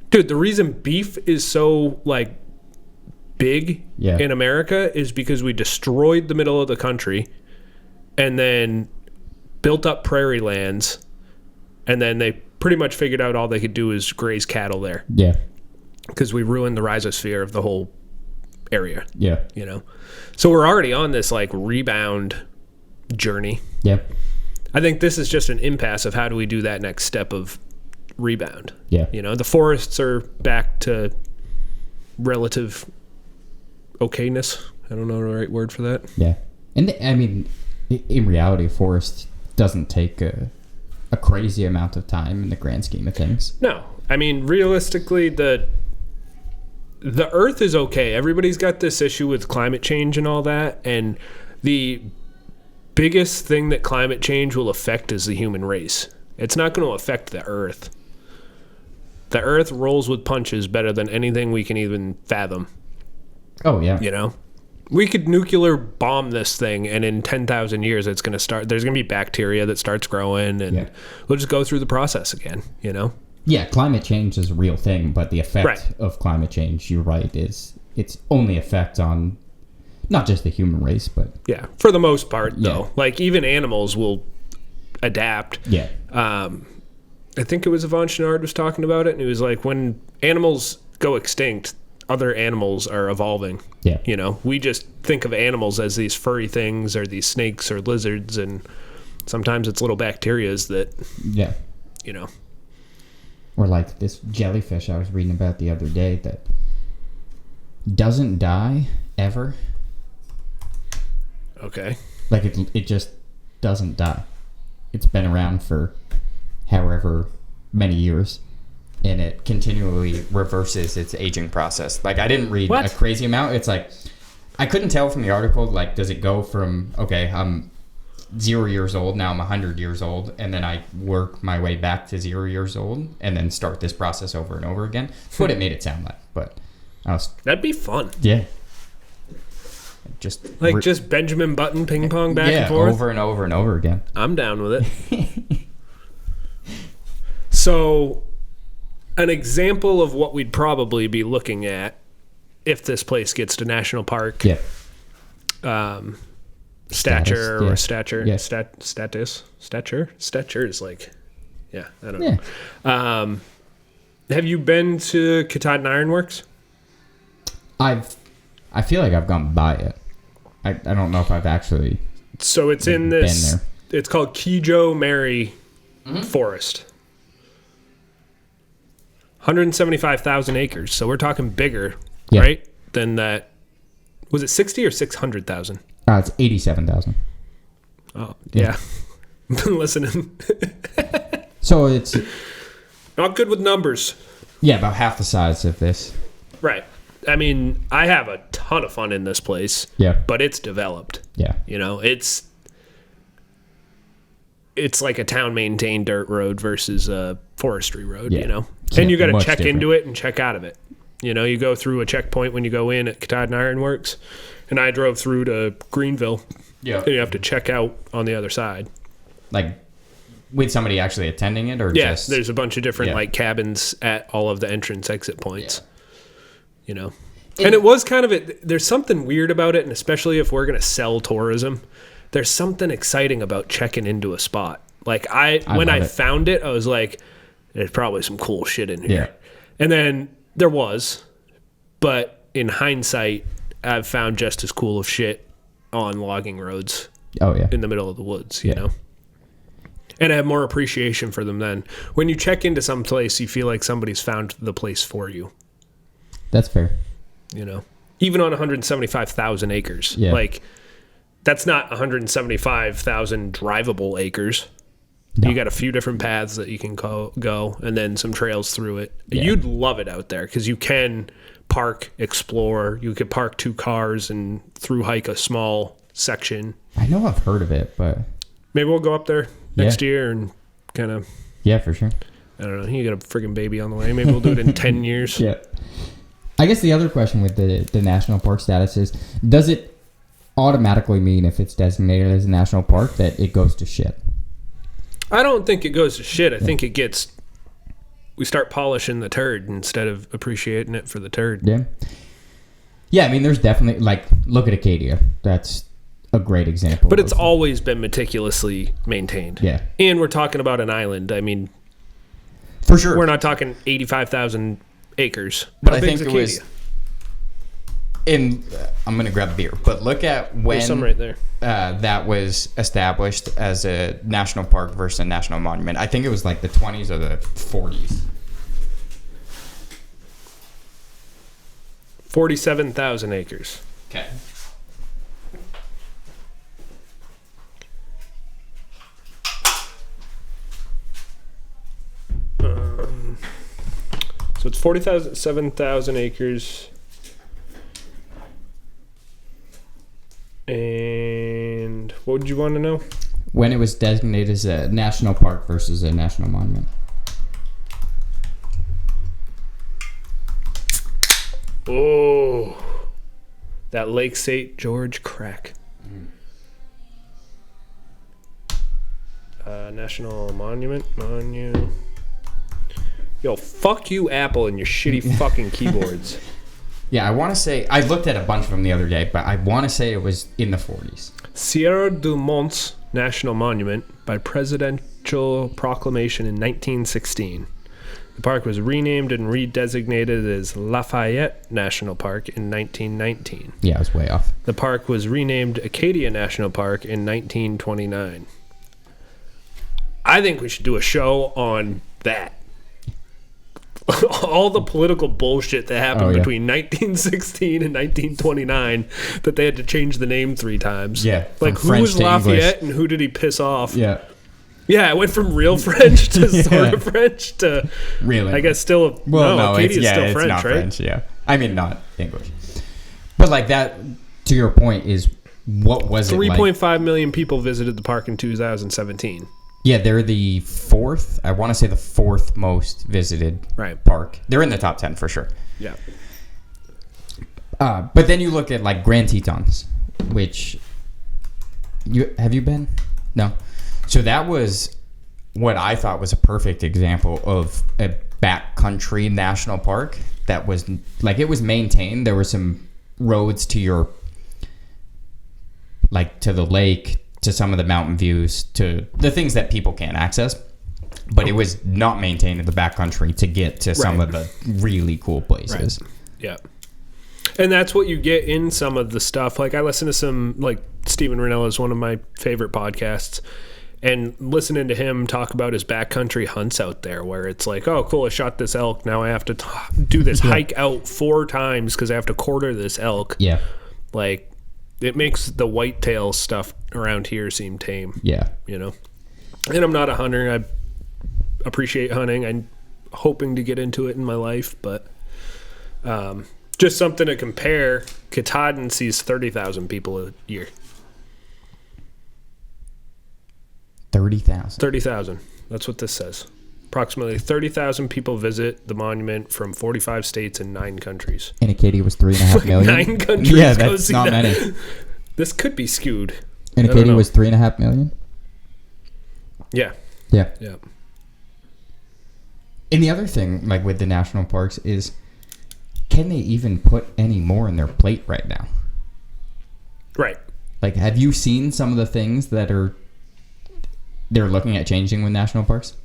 Dude, the reason beef is so, like, big in America is because we destroyed the middle of the country and then built up prairie lands, and then they pretty much figured out all they could do is graze cattle there. Yeah. Because we ruined the rhizosphere of the whole area. Yeah. You know? So we're already on this, like, rebound journey. Yeah. I think this is just an impasse of how do we do that next step of rebound. Yeah. You know, the forests are back to relative okayness. I don't know the right word for that. Yeah. And I mean, in reality, forest doesn't take a crazy amount of time in the grand scheme of things. No. I mean, realistically, the Earth is okay. Everybody's got this issue with climate change and all that, and the biggest thing that climate change will affect is the human race. It's not going to affect the Earth. The Earth rolls with punches better than anything we can even fathom. Oh, yeah. You know? We could nuclear bomb this thing, and in 10,000 years, it's going to start. There's going to be bacteria that starts growing, and we'll just go through the process again, you know? Yeah, climate change is a real thing, but the effect of climate change, you're right, is its only effect on not just the human race, but... Yeah, for the most part, though. Like, even animals will adapt. Yeah. I think it was Yvon Chouinard was talking about it, and he was like, when animals go extinct, other animals are evolving. Yeah. You know, we just think of animals as these furry things or these snakes or lizards, and sometimes it's little bacterias that, you know. Or like this jellyfish I was reading about the other day that doesn't die ever. Okay. Like it just doesn't die. It's been around for however many years, and it continually reverses its aging process. Like, I didn't read a crazy amount. It's like I couldn't tell from the article, like, does it go from, okay, I'm 0 years old, now I'm 100 years old, and then I work my way back to 0 years old, and then start this process over and over again? What it made it sound like, but that'd be fun. Yeah. Just Benjamin Button ping pong back and forth? Yeah, over and over and over again. I'm down with it. So, an example of what we'd probably be looking at if this place gets to national park. Yeah. Stature yeah. or stature. Yeah. Status. Stature is like, yeah, I don't know. Have you been to Katahdin Ironworks? I feel like I've gone by it. I don't know if I've actually. So it's in this. Been there. It's called Kijo Mary Forest. 175,000 acres. So we're talking bigger, right? Than that. Was it 60 or 600,000? It's 87,000. Oh yeah. Been listening. So it's not good with numbers. Yeah, about half the size of this. Right. I mean, I have a ton of fun in this place. Yeah. But it's developed. Yeah. You know, it's like a town maintained dirt road versus a forestry road, you know. And you got to check into it and check out of it. You know, you go through a checkpoint when you go in at Katahdin Ironworks, and I drove through to Greenville. Yeah. And you have to check out on the other side. Like with somebody actually attending it, or just... there's a bunch of different like cabins at all of the entrance exit points. Yeah. You know, and it was kind of there's something weird about it, and especially if we're going to sell tourism, there's something exciting about checking into a spot. Like when I found it, I was like, there's probably some cool shit in here. Yeah. And then there was, but in hindsight, I've found just as cool of shit on logging roads. Oh yeah. In the middle of the woods, you know. And I have more appreciation for them then. When you check into some place, you feel like somebody's found the place for you. That's fair. You know, even on 175,000 acres. Yeah. Like, that's not 175,000 drivable acres. No. You got a few different paths that you can go and then some trails through it. Yeah. You'd love it out there because you can park, explore. You could park 2 cars and through hike a small section. I know I've heard of it, but... Maybe we'll go up there next year and kind of... Yeah, for sure. I don't know. You got a friggin' baby on the way. Maybe we'll do it in 10 years. Yeah. I guess the other question with the national park status is, does it automatically mean if it's designated as a national park that it goes to shit? I don't think it goes to shit. I think we start polishing the turd instead of appreciating it for the turd. Yeah. Yeah, I mean, there's definitely, like, look at Acadia. That's a great example. But it's always been meticulously maintained. Yeah. And we're talking about an island. I mean, for sure. We're not talking 85,000 acres. But I think it was I'm going to grab a beer, but look at when there's some right there. That was established as a national park versus a national monument. I think it was like the 20s or the 40s. 47,000 acres. Okay. So it's 47,000 acres. And what would you want to know? When it was designated as a national park versus a national monument. Oh, that Lake St. George crack. National monument. Yo, fuck you, Apple, and your shitty fucking keyboards. Yeah, I want to say... I looked at a bunch of them the other day, but I want to say it was in the 40s. Sierra du Monts National Monument by presidential proclamation in 1916. The park was renamed and redesignated as Lafayette National Park in 1919. Yeah, I was way off. The park was renamed Acadia National Park in 1929. I think we should do a show on that. All the political bullshit that happened between 1916 and 1929 that they had to change the name 3 times. Yeah. Like, who was Lafayette and who did he piss off? Yeah. Yeah, it went from real French to sort of French to... Really? I guess still... Acadia's still French, not right? French, yeah. I mean, not English. But like that... to your point, is what was it like? 3.5 million people visited the park in 2017. Yeah, they're the fourth. I want to say the fourth most visited park. They're in the top 10 for sure. Yeah. But then you look at like Grand Tetons, which have you been? No. So that was what I thought was a perfect example of a backcountry national park that was like, it was maintained. There were some roads to your, like, to the lake, to some of the mountain views, to the things that people can't access, but it was not maintained in the backcountry to get to some of the really cool places. Right. Yeah. And that's what you get in some of the stuff. Like, I listen to some, like, Steven Ranella is one of my favorite podcasts, and listening to him talk about his backcountry hunts out there, where it's like, oh, cool, I shot this elk. Now I have to do this hike out 4 times because I have to quarter this elk. Yeah. Like, it makes the whitetail stuff around here seem tame. Yeah. You know? And I'm not a hunter. I appreciate hunting. I'm hoping to get into it in my life, but just something to compare. Katahdin sees 30,000 people a year. 30,000. 30,000. That's what this says. Approximately 30,000 people visit the monument from 45 states and 9 countries. And Acadia was 3.5 million. 9 countries. Yeah, that's not many. This could be skewed. And Acadia was 3.5 million. Yeah. Yeah. Yeah. And the other thing, like with the national parks, is can they even put any more in their plate right now? Right. Like, have you seen some of the things that they're looking at changing with national parks?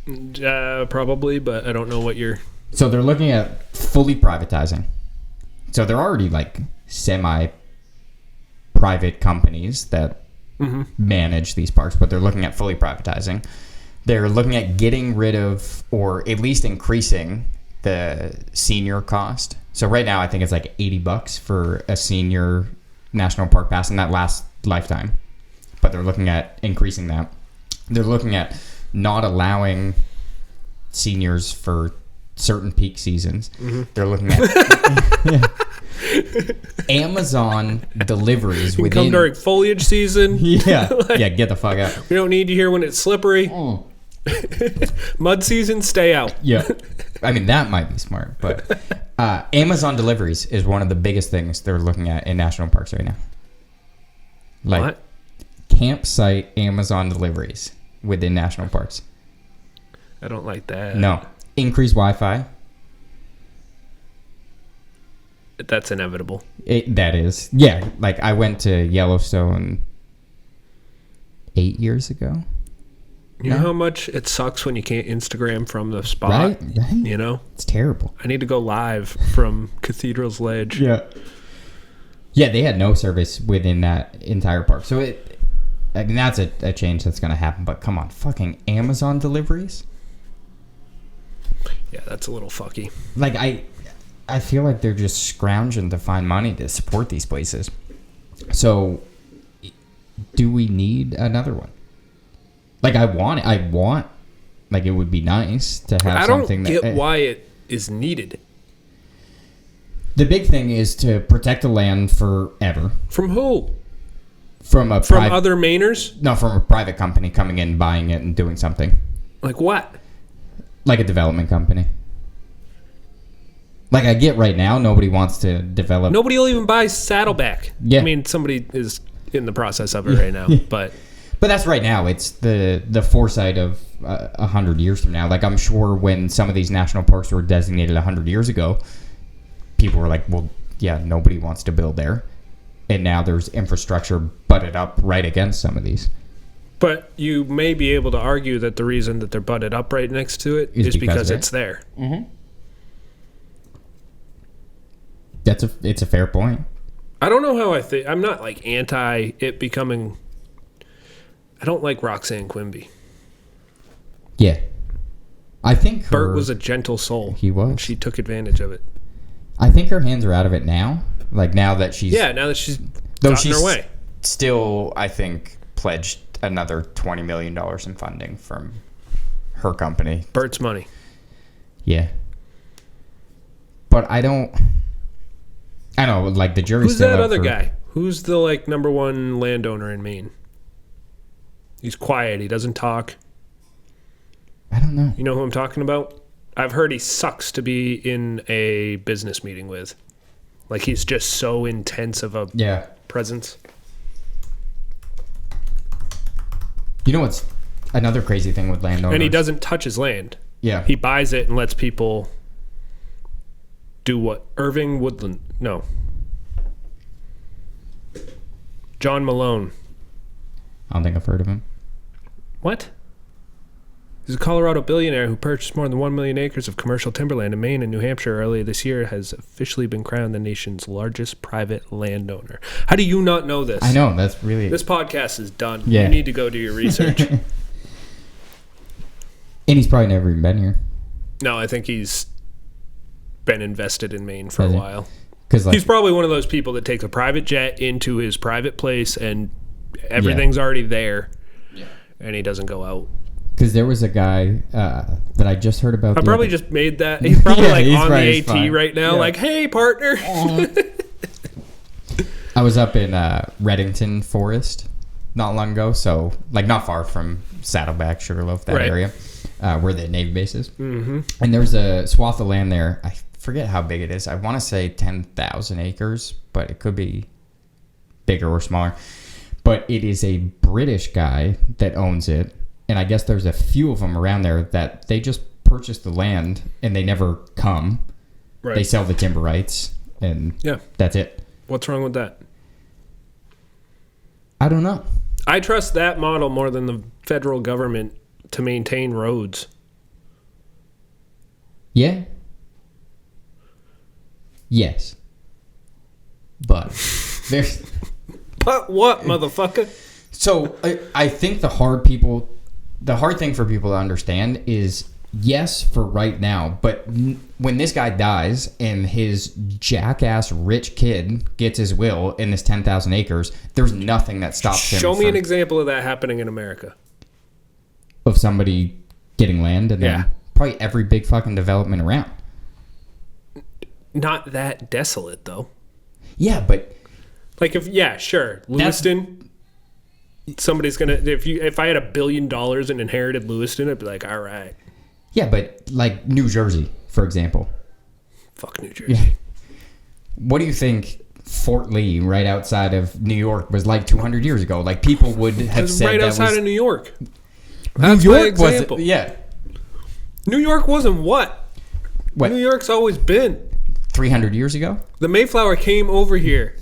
Probably, but I don't know what you're... So they're looking at fully privatizing. So they're already like semi-private companies that manage these parks, but they're looking at fully privatizing. They're looking at getting rid of, or at least increasing, the senior cost. So right now I think it's like $80 for a senior national park pass, and that lasts lifetime. But they're looking at increasing that. They're looking at not allowing seniors for certain peak seasons. They're looking at Amazon deliveries you can come during foliage season. Yeah. Yeah, get the fuck out. We don't need you here when it's slippery. Mud season, stay out. Yeah. I mean, that might be smart, but Amazon deliveries is one of the biggest things they're looking at in national parks right now. Like, what? Campsite Amazon deliveries within national parks. I don't like that. No. Increased Wi-Fi. That's inevitable. That is. Yeah. Like, I went to Yellowstone 8 years ago. You know how much it sucks when you can't Instagram from the spot? Right? You know? It's terrible. I need to go live from Cathedral's Ledge. Yeah. Yeah, they had no service within that entire park. So, I mean, that's a change that's going to happen. But come on, fucking Amazon deliveries? Yeah, that's a little fucky. Like, I feel like they're just scrounging to find money to support these places. So, do we need another one? Like, I want, like, it would be nice to have something that... I don't get why it is needed. The big thing is to protect the land forever. From who? From other Mainers? No, from a private company coming in, buying it, and doing something. Like what? Like a development company. Like, I get right now, nobody wants to develop... Nobody will even buy Saddleback. Yeah. I mean, somebody is in the process of it right now, but... But that's right now. It's the foresight of 100 years from now. Like, I'm sure when some of these national parks were designated 100 years ago, people were like, well, yeah, nobody wants to build there. And now there's infrastructure butted up right against some of these. But you may be able to argue that the reason that they're butted up right next to it is because it's there. Mm-hmm. It's a fair point. I don't know how I think. I'm not like anti it becoming... I don't like Roxanne Quimby. Yeah. I think Bert was a gentle soul. He was. And she took advantage of it. I think her hands are out of it now. Like, now that she's... Yeah, now that she's gotten her way. Still, I think, pledged another $20 million in funding from her company. Bert's money. Yeah. But I don't... I know, like the jury's Who's still that out other for- guy? Who's the like number one landowner in Maine? He's quiet. He doesn't talk. I don't know. You know who I'm talking about? I've heard he sucks to be in a business meeting with. Like he's just so intense of a Yeah. presence. You know what's another crazy thing with landowners? And he doesn't touch his land. Yeah. He buys it and lets people do what? Irving Woodland. No. John Malone. I don't think I've heard of him. What? He's a Colorado billionaire who purchased more than 1 million acres of commercial timberland in Maine and New Hampshire earlier this year, has officially been crowned the nation's largest private landowner. How do you not know this? I know, that's really... This podcast is done. Yeah. You need to go do your research. And he's probably never even been here. No, I think he's been invested in Maine for Has a he? while. Because like, He's probably one of those people that takes a private jet into his private place and everything's already there. Yeah. And he doesn't go out. because there was a guy that I just heard about. I probably just made that. He's probably Yeah, like he's on probably the AT fine. right now, Yeah. like, hey, partner. I was up in Reddington Forest not long ago, so like not far from Saddleback, Sugarloaf, that Right. area where the Navy base is. Mm-hmm. And there's a swath of land there. I forget how big it is. I want to say 10,000 acres, but it could be bigger or smaller. But it is a British guy that owns it, and I guess there's a few of them around there that they just purchase the land and they never come. Right. They sell the timber rights, and Yeah. that's it. What's wrong with that? I don't know. I trust that model more than the federal government to maintain roads. Yeah. Yes. But there's But what, motherfucker? so I think the hard thing for people to understand is yes for right now, but when this guy dies and his jackass rich kid gets his will in this 10,000 acres, there's nothing that stops him. Show me an example of that happening in America. of somebody getting land and Yeah. then probably every big fucking development around. Not that desolate, though. Yeah, but Like sure, Lewiston. Somebody's gonna if I had $1 billion and inherited Lewiston, I'd be like, all right, yeah, but like New Jersey, for example. fuck New Jersey. Yeah. What do you think Fort Lee, right outside of New York, was like 200 years ago? Like people would have It's said right that outside was of New York. New That's my York was example. yeah. New York wasn't what? What? New York's always been. 300 years ago? The Mayflower came over here,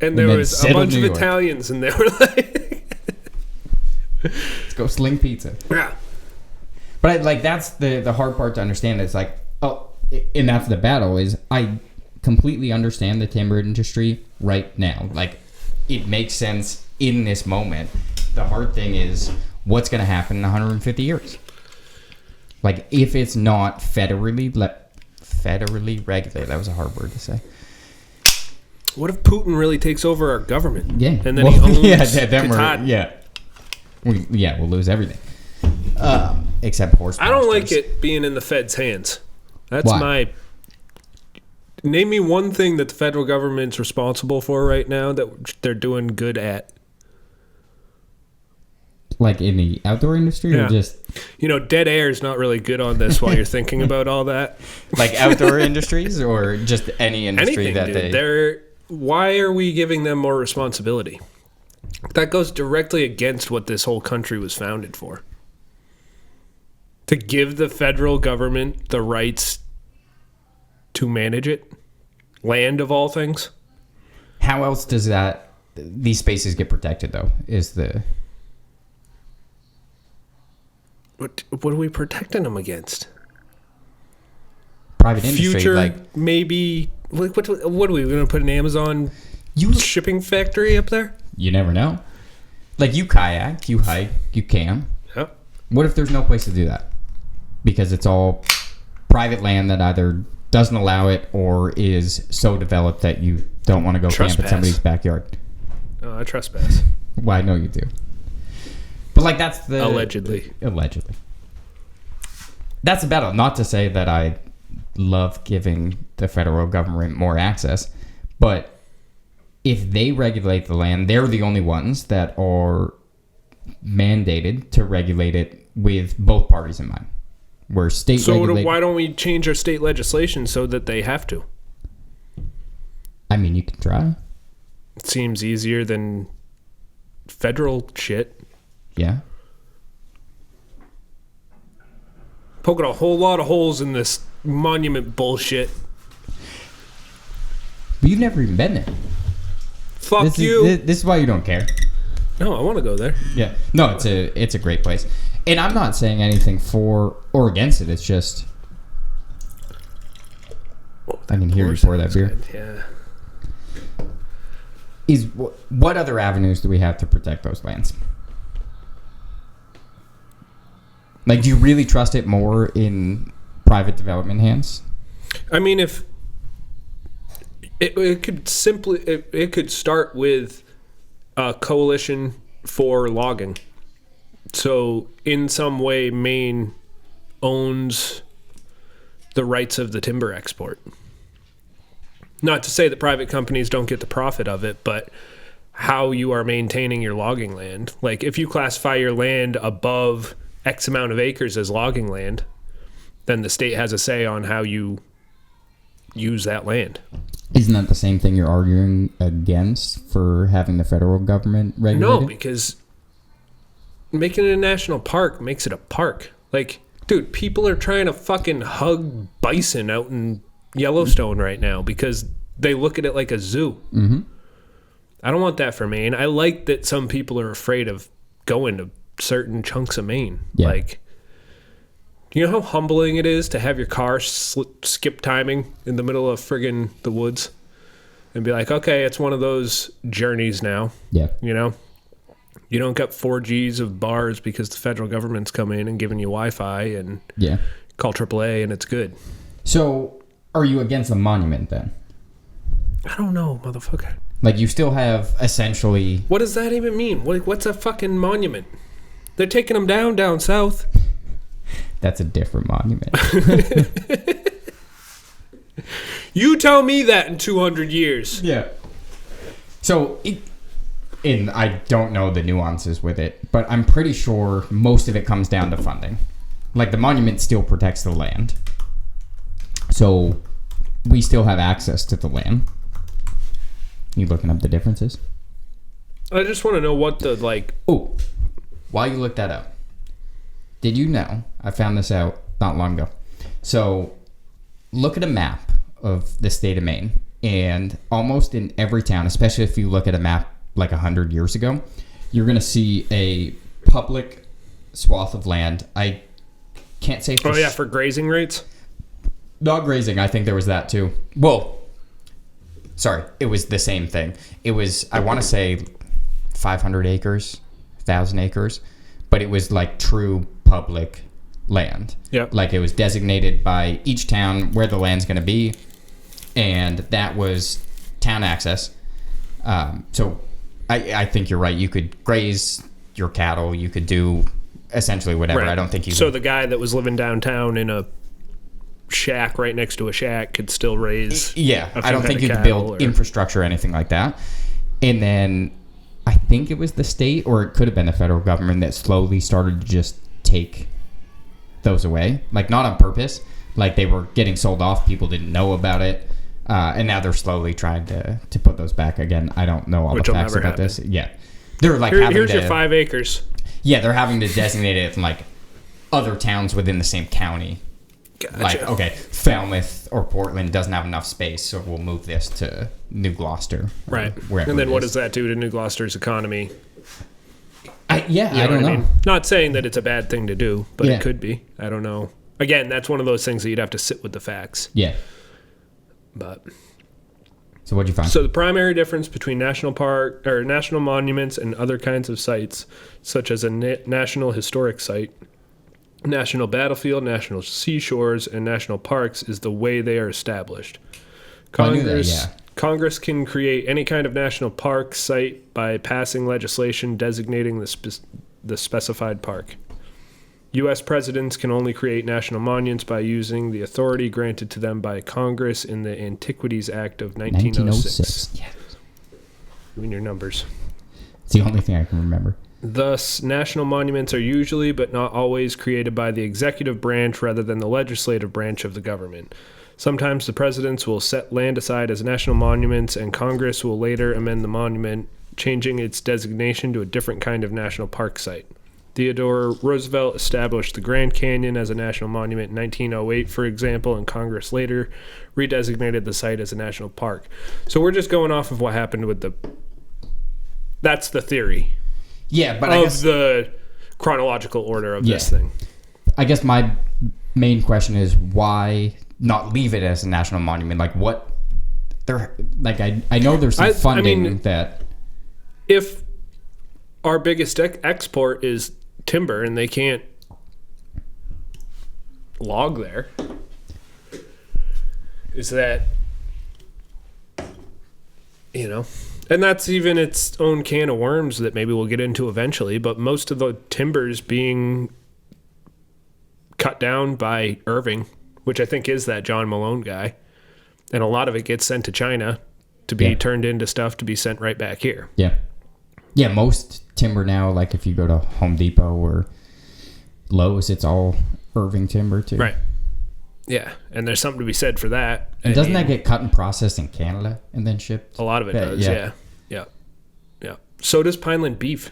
and there then was a settled bunch of New York. Italians, and they were like, Let's go sling pizza. yeah. But like that's the hard part to understand. It's like, oh, and that's the battle. Is I completely understand the timber industry right now. Like, it makes sense in this moment. The hard thing is what's going to happen in 150 years. Like, if it's not federally regulated. That was a hard word to say. What if Putin really takes over our government? Yeah, And then he owns then Katahdin. we'll lose everything. Except horse. I don't like pastures. it being in the Fed's hands. That's Why? my... Name me one thing that the federal government's responsible for right now that they're doing good at. Like in the outdoor industry, Yeah. or just Dead air is not really good on this while you're thinking about all that. like outdoor industries, or just any industry Anything, that dude. they. Why are we giving them more responsibility? That goes directly against what this whole country was founded for. To give the federal government the rights to manage it. Land of all things. How else does these spaces get protected though? Is the What are we protecting them against? private industry Future, like maybe. What are we going to put an Amazon shipping factory up there? you never know. Like you kayak, you hike, you camp. Yeah. What if there's no place to do that? Because it's all private land that either doesn't allow it or is so developed that you don't want to go camp Trespass. at somebody's backyard. Oh, I trespass. Well, I know you do. But like that's the Allegedly. That's a battle. Not to say that I love giving the federal government more access, But if they regulate the land, they're the only ones that are mandated to regulate it with both parties in mind. Where state why don't we change our state legislation so that they have to? I mean, you can try. It seems easier than federal shit. Yeah. Poking a whole lot of holes in this monument bullshit. But you've never even been there. Fuck This is why you don't care. No, I want to go there. Yeah. No, it's a great place. And I'm not saying anything for or against it. It's just... I can hear you pour that beer. Yeah. What other avenues do we have to protect those lands? Like, do you really trust it more in private development hands? I mean, if it could start with a coalition for logging. So in some way, Maine owns the rights of the timber export. Not to say that private companies don't get the profit of it, but how you are maintaining your logging land. Like, if you classify your land above X amount of acres as logging land, then the state has a say on how you use that land. Isn't that the same thing you're arguing against for having the federal government regulate it? No, because making it a national park makes it a park. Like, dude, people are trying to fucking hug bison out in Yellowstone right now because they look at it like a zoo. Mm-hmm. I don't want that for Maine. I like that some people are afraid of going to certain chunks of Maine. Yeah. Like, you know how humbling it is to have your car skip timing in the middle of friggin' the woods and be like, okay, it's one of those journeys now. Yeah. You know? You don't get 4Gs of bars because the federal government's coming in and giving you Wi-Fi and call AAA and it's good. So, are you against a monument then? I don't know, motherfucker. Like, you still have essentially... What does that even mean? What's a fucking monument? They're taking them down south. That's a different monument. You tell me that in 200 years. Yeah. So, and I don't know the nuances with it, but I'm pretty sure most of it comes down to funding. Like, the monument still protects the land. So, we still have access to the land. You looking up the differences? I just want to know what the, like... Oh, while you look that up, did you know, I found this out not long ago. So, look at a map of the state of Maine, and almost in every town, especially if you look at a map like 100 years ago, you're going to see a public swath of land. I can't say... for grazing rates? Not grazing, I think there was that too. Well, sorry, it was the same thing. It was, I want to say, 500 acres, 1,000 acres, but it was like true public land. Yeah. Like, it was designated by each town where the land's going to be, and that was town access. So I think you're right. You could graze your cattle. You could do essentially whatever. Right. I don't think you So the guy that was living downtown in a shack right next to a shack could still raise... Yeah, I don't think you could build infrastructure or anything like that. And then I think it was the state, or it could have been the federal government, that slowly started to just take those away. Like, not on purpose. Like, they were getting sold off. People didn't know about it. And now they're slowly trying to put those back again. I don't know all the facts about this. Yeah. They're like here's your 5 acres. Yeah, they're having to designate it from, like, other towns within the same county. Gotcha. Like, okay, Falmouth or Portland doesn't have enough space, so we'll move this to New Gloucester. Right. And then what does that do to New Gloucester's economy? I don't know. Mean? Not saying that it's a bad thing to do, but it could be. I don't know. Again, that's one of those things that you'd have to sit with the facts. Yeah. But so what'd you find? So the primary difference between national park or national monuments and other kinds of sites, such as a national historic site, national battlefield, national seashores, and national parks, is the way they are established. Congress can create any kind of national park site by passing legislation designating the specified park. U.S. presidents can only create national monuments by using the authority granted to them by Congress in the Antiquities Act of 1906. Yeah. Give me your numbers. It's the only thing I can remember. Thus, national monuments are usually, but not always, created by the executive branch rather than the legislative branch of the government. Sometimes the presidents will set land aside as national monuments, and Congress will later amend the monument, changing its designation to a different kind of national park site. Theodore Roosevelt established the Grand Canyon as a national monument in 1908, for example, and Congress later redesignated the site as a national park. So we're just going off of what happened with the... That's the theory. Yeah, but of I guess the chronological order of this thing. I guess my main question is why not leave it as a national monument? Like what? I know there's some funding that. If our biggest export is timber and they can't log there, is that, and that's even its own can of worms that maybe we'll get into eventually, but most of the timbers being cut down by Irving, which I think is that John Malone guy, and a lot of it gets sent to China to be turned into stuff to be sent right back here. Yeah, most timber now, like if you go to Home Depot or Lowe's, it's all Irving timber too. Right. Yeah, and there's something to be said for that. And doesn't that get cut and processed in Canada and then shipped? A lot of it does, yeah. So does Pineland beef.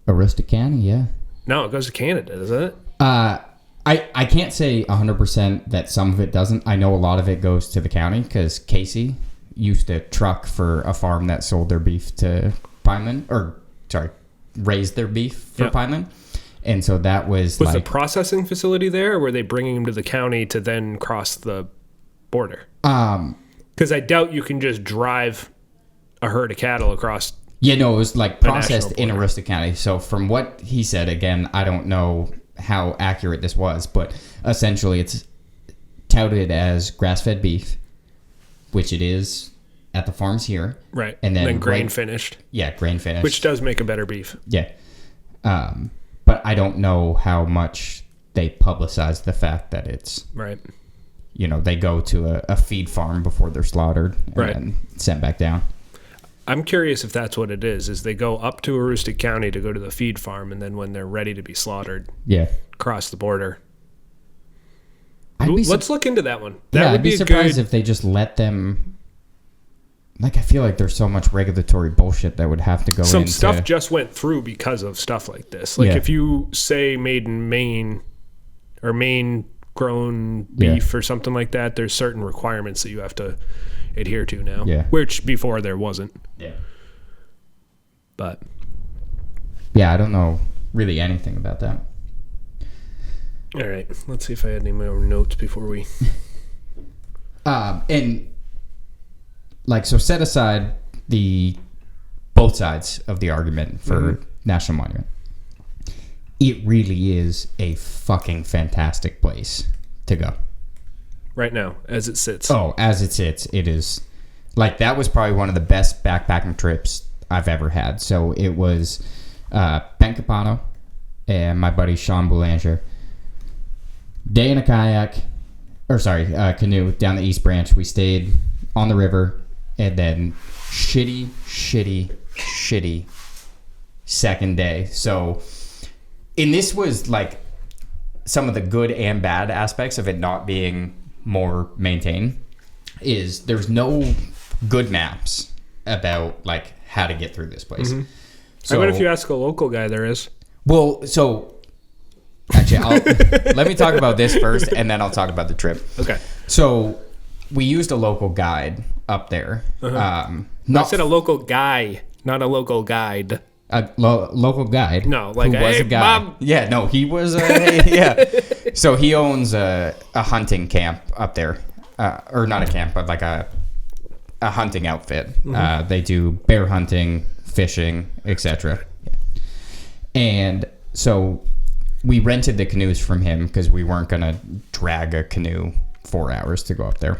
Aristocani, yeah. No, it goes to Canada, doesn't it? I can't say 100% that some of it doesn't. I know a lot of it goes to the county because Casey used to truck for a farm that sold their beef to Pineland, raised their beef for Pineland. And so that was the processing facility there, or were they bringing them to the county to then cross the border? Because I doubt you can just drive a herd of cattle across. Yeah, no, it was like processed in Aroostook County. So from what he said, again, I don't know how accurate this was, but essentially it's touted as grass-fed beef, which it is at the farms here. Right. And then grain finished. Yeah, grain finished. Which does make a better beef. Yeah. But I don't know how much they publicize the fact that it's... Right. They go to a feed farm before they're slaughtered and then sent back down. I'm curious if that's what it is they go up to Aroostook County to go to the feed farm, and then when they're ready to be slaughtered, cross the border. Let's look into that one. I'd be surprised if they just let them... I feel like there's so much regulatory bullshit that would have to go into... Some stuff just went through because of stuff like this. If you say made in Maine or Maine-grown beef or something like that, there's certain requirements that you have to adhere to now, which before there wasn't. Yeah. But... Yeah, I don't know really anything about that. All right, let's see if I had any more notes before we... So set aside both sides of the argument for National Monument. It really is a fucking fantastic place to go. Right now, as it sits. Oh, as it sits, it is. That was probably one of the best backpacking trips I've ever had. So it was Ben Capano and my buddy Sean Boulanger. Day in a canoe down the East Branch. We stayed on the river. And then shitty second day. So, and this was some of the good and bad aspects of it not being more maintained is there's no good maps about how to get through this place. Mm-hmm. So, I bet if you ask a local guy, there is. Well, so actually, let me talk about this first, and then I'll talk about the trip. Okay. So we used a local guide up there. I said a local guy, not a local guide. A local guide. No, who was a guy. Mom. Yeah, no, he was a So he owns a hunting camp up there, or not a camp, but a hunting outfit. Mm-hmm. They do bear hunting, fishing, etc. And so we rented the canoes from him because we weren't gonna drag a canoe 4 hours to go up there.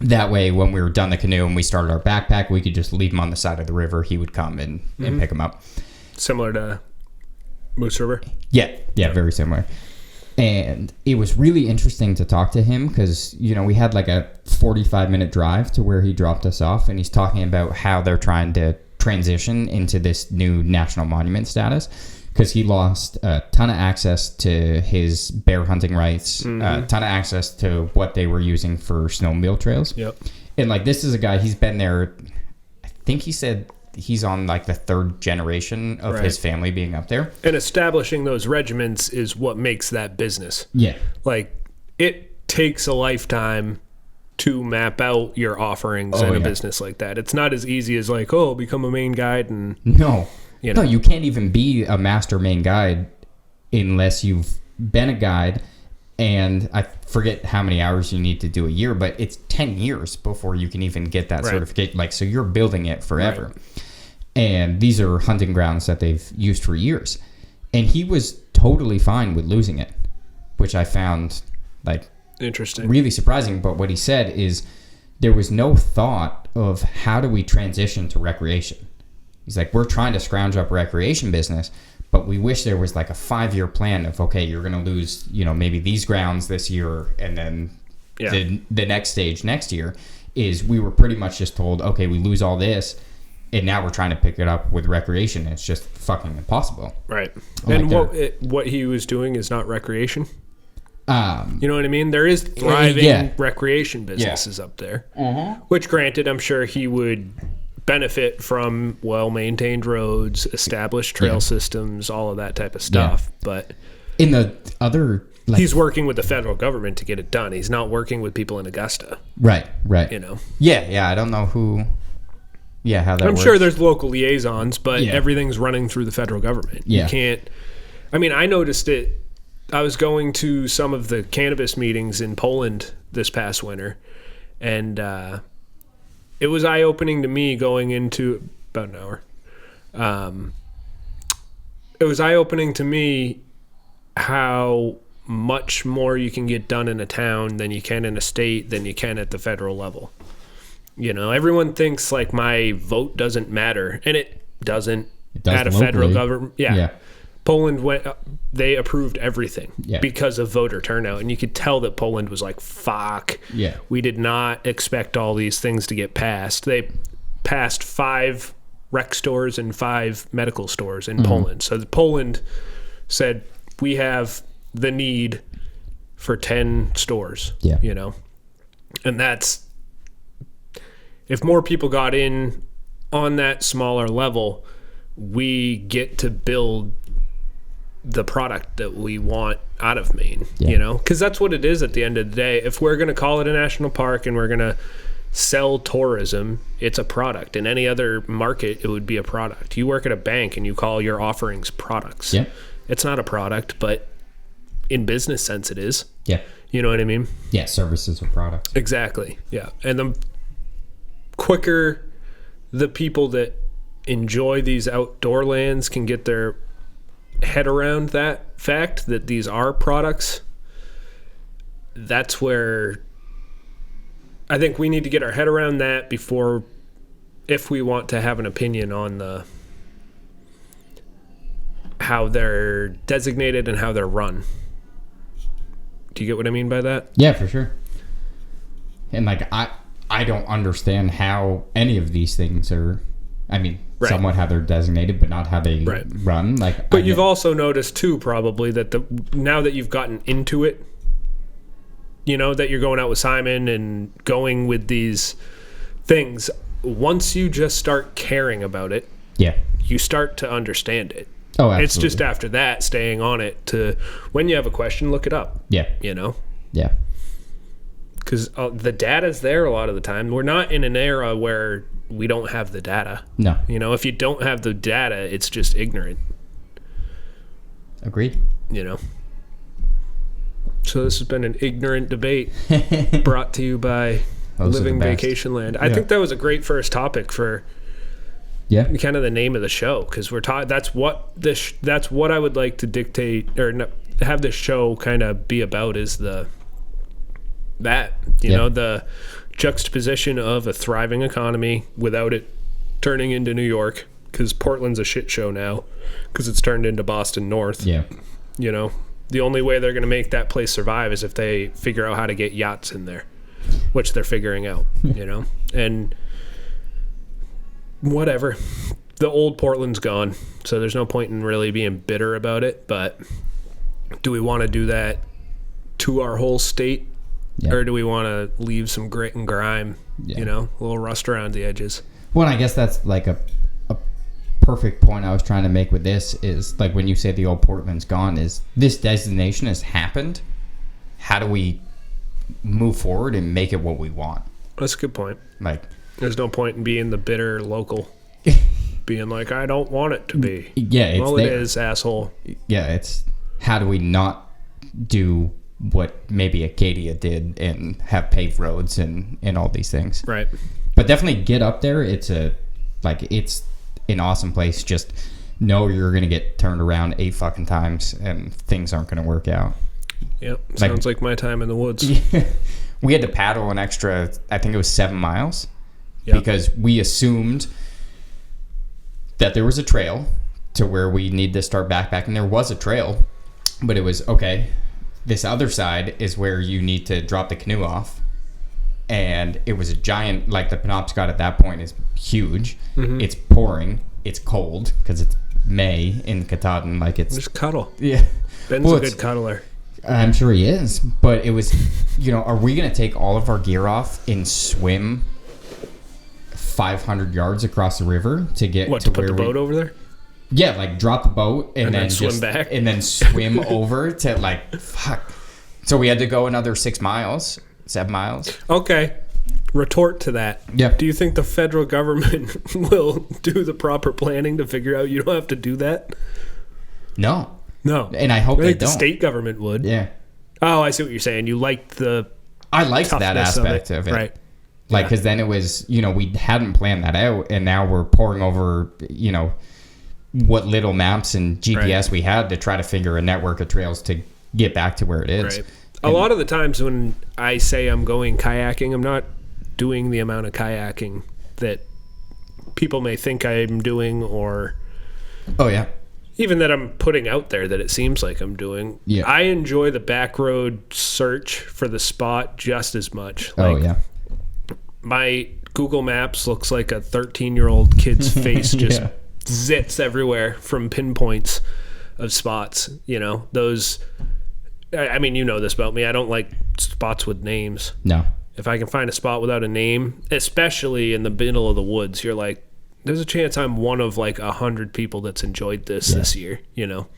That way, when we were done the canoe and we started our backpack, we could just leave him on the side of the river. He would come and pick him up. Similar to Moose River. Yeah, very similar. And it was really interesting to talk to him because, we had like a 45-minute drive to where he dropped us off, and he's talking about how they're trying to transition into this new national monument status because he lost a ton of access to his bear hunting rights, a ton of access to what they were using for snowmobile trails. Yep. And like, this is a guy, he's been there, I think he said he's on like the third generation of his family being up there. And establishing those regiments is what makes that business. Yeah. Like, it takes a lifetime to map out your offerings in a business like that. It's not as easy as like, become a Maine guide and... No. No, you can't even be a master Maine guide unless you've been a guide, and I forget how many hours you need to do a year, but it's 10 years before you can even get that certificate. Like, so you're building it forever. Right. And these are hunting grounds that they've used for years. And he was totally fine with losing it, which I found like interesting, really surprising. But what he said is there was no thought of how do we transition to recreation. He's like, we're trying to scrounge up recreation business, but we wish there was like a 5-year plan of, okay, you're going to lose, maybe these grounds this year, and then the next stage next year is we were pretty much just told, okay, we lose all this, and now we're trying to pick it up with recreation. It's just fucking impossible. Right. And what he was doing is not recreation. You know what I mean? There is thriving recreation businesses up there, which granted, I'm sure he would benefit from well-maintained roads, established trail systems, all of that type of stuff. But in the other, he's working with the federal government to get it done. He's not working with people in Augusta. Right. Yeah, I don't know who. Yeah, how that works. I'm sure there's local liaisons, but everything's running through the federal government. You can't. I mean, I noticed it. I was going to some of the cannabis meetings in Poland this past winter, and it was eye-opening to me going into about an hour. It was eye-opening to me how much more you can get done in a town than you can in a state than you can at the federal level. Everyone thinks like my vote doesn't matter, and it doesn't at a federal government. Yeah. Poland they approved everything because of voter turnout, and you could tell that Poland was like, fuck, we did not expect all these things to get passed. They passed 5 rec stores and 5 medical stores in Poland. So Poland said, we have the need for 10 stores, and that's, if more people got in on that smaller level, we get to build the product that we want out of Maine, because that's what it is at the end of the day. If we're going to call it a national park and we're going to sell tourism, it's a product. In any other market, it would be a product. You work at a bank and you call your offerings products. It's not a product, but in business sense it is. You know what I mean? Services are products. Exactly. And the quicker the people that enjoy these outdoor lands can get their head around that fact that these are products, that's where I think we need to get our head around that before, if we want to have an opinion on how they're designated and how they're run. Do you get what I mean by that? Yeah, for sure. And like I don't understand how any of these things are, somewhat how they're designated, but not how they run. But you've also noticed too, probably, that now that you've gotten into it, that you're going out with Simon and going with these things, once you just start caring about it, you start to understand it. Oh, absolutely. It's just after that, staying on it to, when you have a question, look it up. Yeah. Because the data's there a lot of the time. We're not in an era where we don't have the data. No. If you don't have the data, it's just ignorant. Agreed. So this has been an ignorant debate brought to you by Living Vacationland. I think that was a great first topic for kind of the name of the show, because we're talking. That's what I would like to dictate or have this show kind of be about, is the juxtaposition of a thriving economy without it turning into New York, because Portland's a shit show now because it's turned into Boston North. Yeah. You know, the only way they're going to make that place survive is if they figure out how to get yachts in there, which they're figuring out, you know, and whatever. The old Portland's gone, so there's no point in really being bitter about it. But do we want to do that to our whole state? Yeah. Or do we want to leave some grit and grime, you know, a little rust around the edges? Well, I guess that's like a perfect point I was trying to make with this is like when you say the old Portland's gone, is this designation has happened. How do we move forward and make it what we want? That's a good point. Like, there's no point in being the bitter local, being like, I don't want it to be. Yeah, well, it is, asshole. Yeah, it's how do we not do what maybe Acadia did and have paved roads and all these things. Right. But definitely get up there. It's an awesome place. Just know you're going to get turned around 8 fucking times and things aren't going to work out. Yep. Sounds like my time in the woods. We had to paddle an extra, I think it was 7 miles, because we assumed that there was a trail to where we need to start backpacking. There was a trail, but it was, okay, this other side is where you need to drop the canoe off. And it was a giant, like the Penobscot at that point is huge. Mm-hmm. It's pouring. It's cold because it's May in Katahdin. Like it's just cuddle. Yeah. Ben's a good cuddler. I'm sure he is. But it was, you know, are we going to take all of our gear off and swim 500 yards across the river to get to put the boat over there? Yeah, like drop the boat and then swim back. And then swim over to like, fuck. So we had to go another 6 miles. 7 miles. Okay. Retort to that. Yeah. Do you think the federal government will do the proper planning to figure out you don't have to do that? No. And I hope I they think don't. The state government would. Yeah. Oh, I see what you're saying. You liked I liked that aspect of it. Right. Like, because then it was, you know, we hadn't planned that out, and now we're pouring over, you know, what little maps and GPS we had to try to figure a network of trails to get back to where it is. Right. A lot of the times when I say I'm going kayaking, I'm not doing the amount of kayaking that people may think I'm doing, or even that I'm putting out there that it seems like I'm doing. Yeah. I enjoy the back road search for the spot just as much. My Google Maps looks like a 13-year-old kid's face just zits everywhere from pinpoints of spots. You know, those... I mean, you know this about me. I don't like spots with names. No. If I can find a spot without a name, especially in the middle of the woods, you're like, there's a chance I'm one of like 100 people that's enjoyed this year, you know?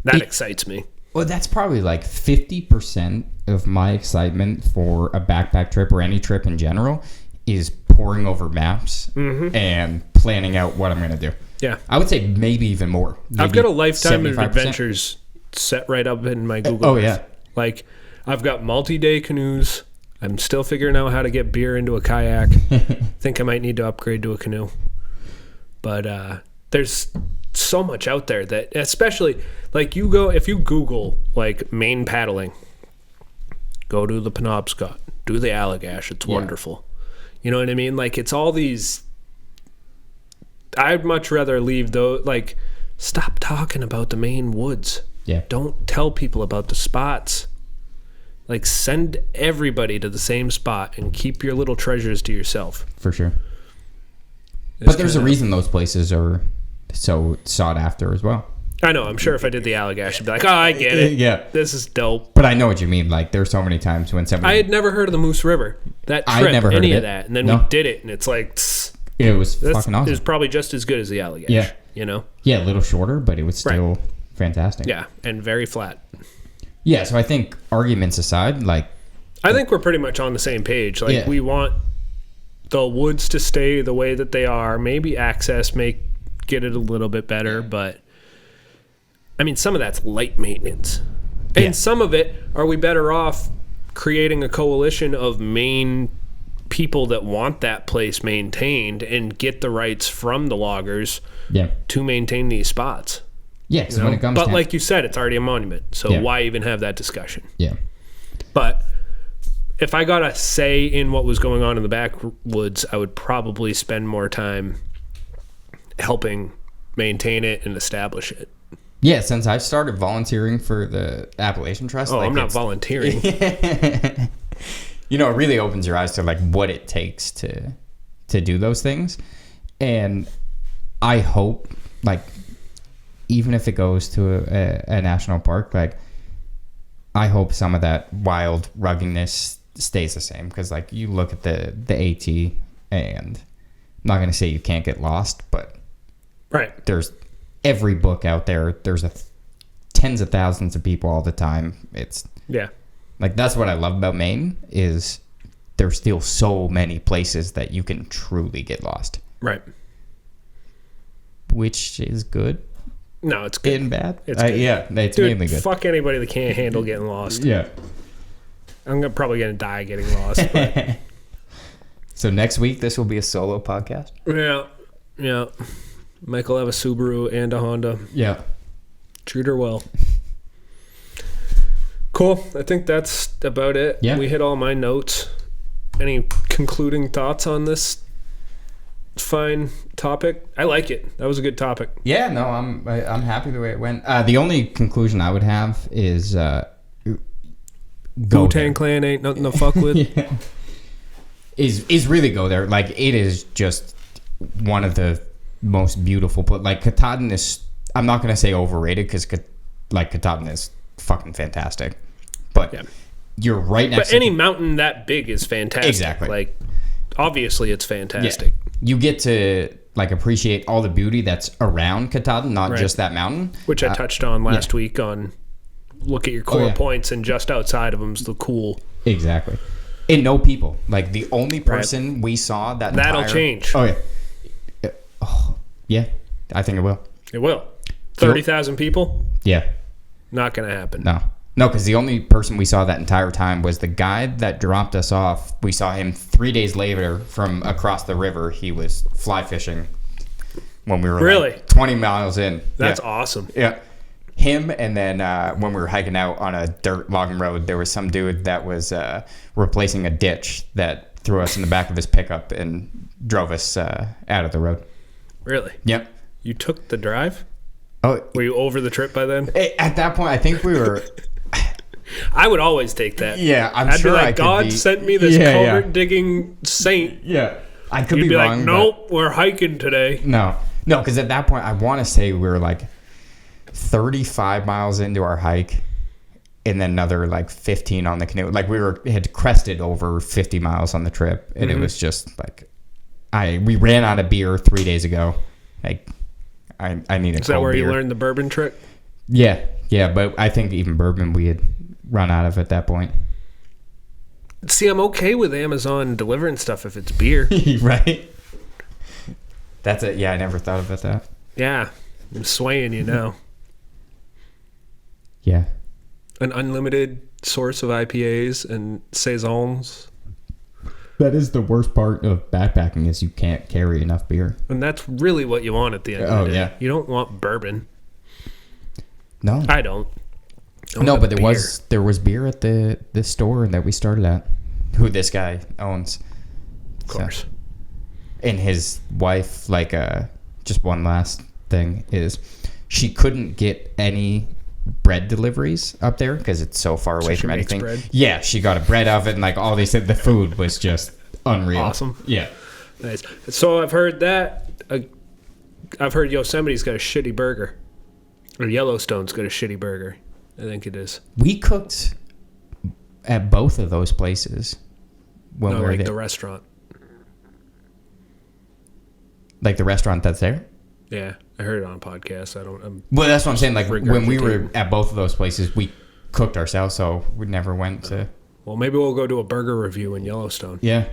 That excites me. Well, that's probably like 50% of my excitement for a backpack trip or any trip in general is poring over maps and planning out what I'm going to do. Yeah. I would say maybe even more. Maybe I've got a lifetime 75%. of adventures set right up in my Google Earth. Yeah. Like, I've got multi-day canoes. I'm still figuring out how to get beer into a kayak. Think I might need to upgrade to a canoe. But there's so much out there that, especially, like, if you Google, like, Maine paddling, go to the Penobscot, do the Allagash, it's wonderful. You know what I mean? Like, it's all these... I'd much rather leave those, like, stop talking about the Maine woods. Yeah. Don't tell people about the spots. Like, send everybody to the same spot and keep your little treasures to yourself. For sure. But there's a reason those places are so sought after as well. I know. I'm sure if I did the Allagash, I'd be like, oh, I get it. Yeah. This is dope. But I know what you mean. Like, there's so many times when somebody... I had never heard of the Moose River. That trip, I'd never heard any of of it. that. And then No. we did it, and it's like... It was fucking awesome. It was probably just as good as the Allagash. Yeah. You know? Yeah, a little shorter, but it was still fantastic. Yeah, and very flat. Yeah, so I think arguments aside, like... I think we're pretty much on the same page. Like, we want the woods to stay the way that they are. Maybe access may get it a little bit better, but... I mean, some of that's light maintenance. And some of it, are we better off creating a coalition of Maine people that want that place maintained and get the rights from the loggers to maintain these spots? Yeah, because when it comes But like you said, it's already a monument, so why even have that discussion? Yeah. But if I got a say in what was going on in the backwoods, I would probably spend more time helping maintain it and establish it. Yeah, since I started volunteering for the Appalachian Trust. Oh, I'm not volunteering. You know, it really opens your eyes to like what it takes to do those things. And I hope, like, even if it goes to a national park, like, I hope some of that wild ruggedness stays the same. Because, like, you look at the AT, and I'm not going to say you can't get lost, but right. There's every book out there. There's tens of thousands of people all the time. It's like, that's what I love about Maine is there's still so many places that you can truly get lost. Right. Which is good. No, it's good. And bad. It's good. Yeah, it's Dude, mainly good. Fuck anybody that can't handle getting lost. Yeah. I'm probably going to die getting lost. But. So next week, this will be a solo podcast? Yeah. Mike will have a Subaru and a Honda. Yeah. Treat her well. Cool. I think that's about it. Yeah. We hit all my notes. Any concluding thoughts on this fine topic? I like it. That was a good topic. Yeah, no, I'm happy the way it went. The only conclusion I would have is Wu-Tang Clan ain't nothing to fuck with. Yeah. Is really go there. Like, it is just one of the most beautiful. But like, Katahdin is, I'm not gonna say overrated because like, Katahdin is fucking fantastic. But you're right next. But any mountain that big is fantastic. Exactly. Like, obviously, it's fantastic. Yeah. You get to like appreciate all the beauty that's around Katahdin, not just that mountain. Which I touched on last week on look at your core points, and just outside of them's the cool. Exactly. And no people. Like, the only person we saw that'll change. Oh yeah. Oh, yeah. I think it will. It will. 30,000 people? Yeah. Not gonna happen. No, because the only person we saw that entire time was the guy that dropped us off. We saw him 3 days later from across the river. He was fly fishing when we were like 20 miles in. That's awesome. Yeah. Him, and then when we were hiking out on a dirt logging road, there was some dude that was replacing a ditch that threw us in the back of his pickup and drove us out of the road. Really? Yep. You took the drive? Oh, were you over the trip by then? At that point, I think we were. I would always take that. Yeah, I'd be like, God sent me this culvert digging saint. Yeah, I could You'd be wrong. Like, nope, we're hiking today. No, because at that point, I want to say we were like 35 miles into our hike, and then another like 15 on the canoe. Like, we had crested over 50 miles on the trip, and it was just like, we ran out of beer 3 days ago. Like, I need a cold beer. Is that where you learned the bourbon trick? Yeah, but I think even bourbon we had run out of at that point. See, I'm okay with Amazon delivering stuff if it's beer. Right? That's it. Yeah, I never thought about that. Yeah, I'm swaying you now. Yeah. An unlimited source of IPAs and saisons. That is the worst part of backpacking is you can't carry enough beer. And that's really what you want at the end of the day. Yeah. You don't want bourbon. No. I don't. No, but there was beer at the store that we started at, who this guy owns. Of course. So, and his wife, like, just one last thing is she couldn't get any bread deliveries up there because it's so far away from anything. Bread? Yeah, she got a bread oven. Like, all they said, the food was just unreal. Awesome. Yeah. Nice. So I've heard that. I've heard Yosemite's got a shitty burger. Or Yellowstone's got a shitty burger. I think it is. We cooked at both of those places when we were there. The restaurant. Like the restaurant that's there? Yeah, I heard it on a podcast. Well, that's what I'm saying. Like, when we were at both of those places, we cooked ourselves, so we never went to. Well, maybe we'll go do a burger review in Yellowstone. Yeah.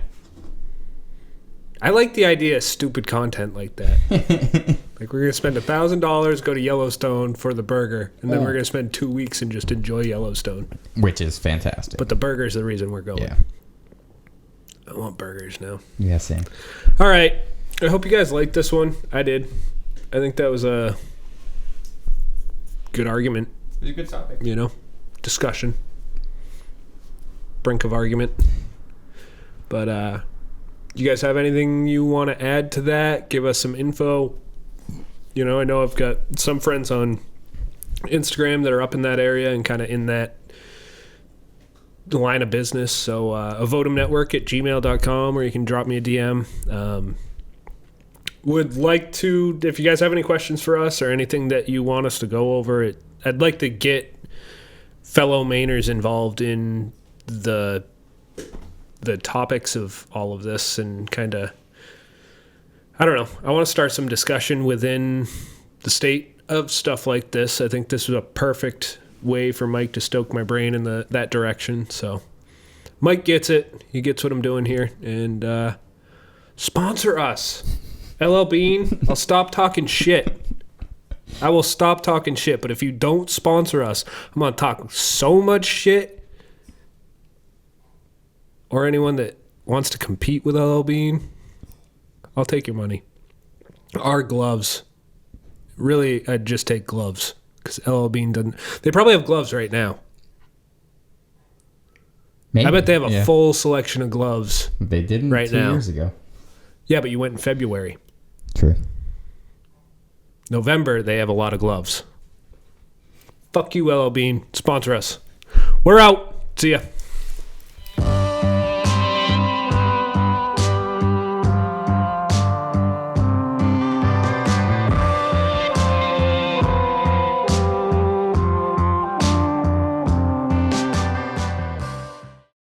I like the idea of stupid content like that. Like, we're going to spend $1,000, go to Yellowstone for the burger, and then we're going to spend 2 weeks and just enjoy Yellowstone. Which is fantastic. But the burger's the reason we're going. Yeah. I want burgers now. Yeah, same. All right. I hope you guys liked this one. I did. I think that was a good argument. It was a good topic. You know? Discussion. Brink of argument. But, you guys have anything you want to add to that? Give us some info. You know, I know I've got some friends on Instagram that are up in that area and kind of in that line of business. So avotumnetwork@gmail.com, or you can drop me a DM. Would like to, if you guys have any questions for us or anything that you want us to go over, I'd like to get fellow Mainers involved in the topics of all of this, and kind of, I don't know, I want to start some discussion within the state of stuff like this. I think this was a perfect way for Mike to stoke my brain in that direction. So Mike gets it. He gets what I'm doing here. And sponsor us. LL Bean, I'll stop talking shit. I will stop talking shit. But if you don't sponsor us, I'm going to talk so much shit. Or anyone that wants to compete with LL Bean, I'll take your money. Our gloves. Really, I'd just take gloves. Because LL Bean doesn't. They probably have gloves right now. Maybe. I bet they have a full selection of gloves. They didn't right 2 now. years ago. Yeah, but you went in February. True. November, they have a lot of gloves. Fuck you, LL Bean. Sponsor us. We're out. See ya.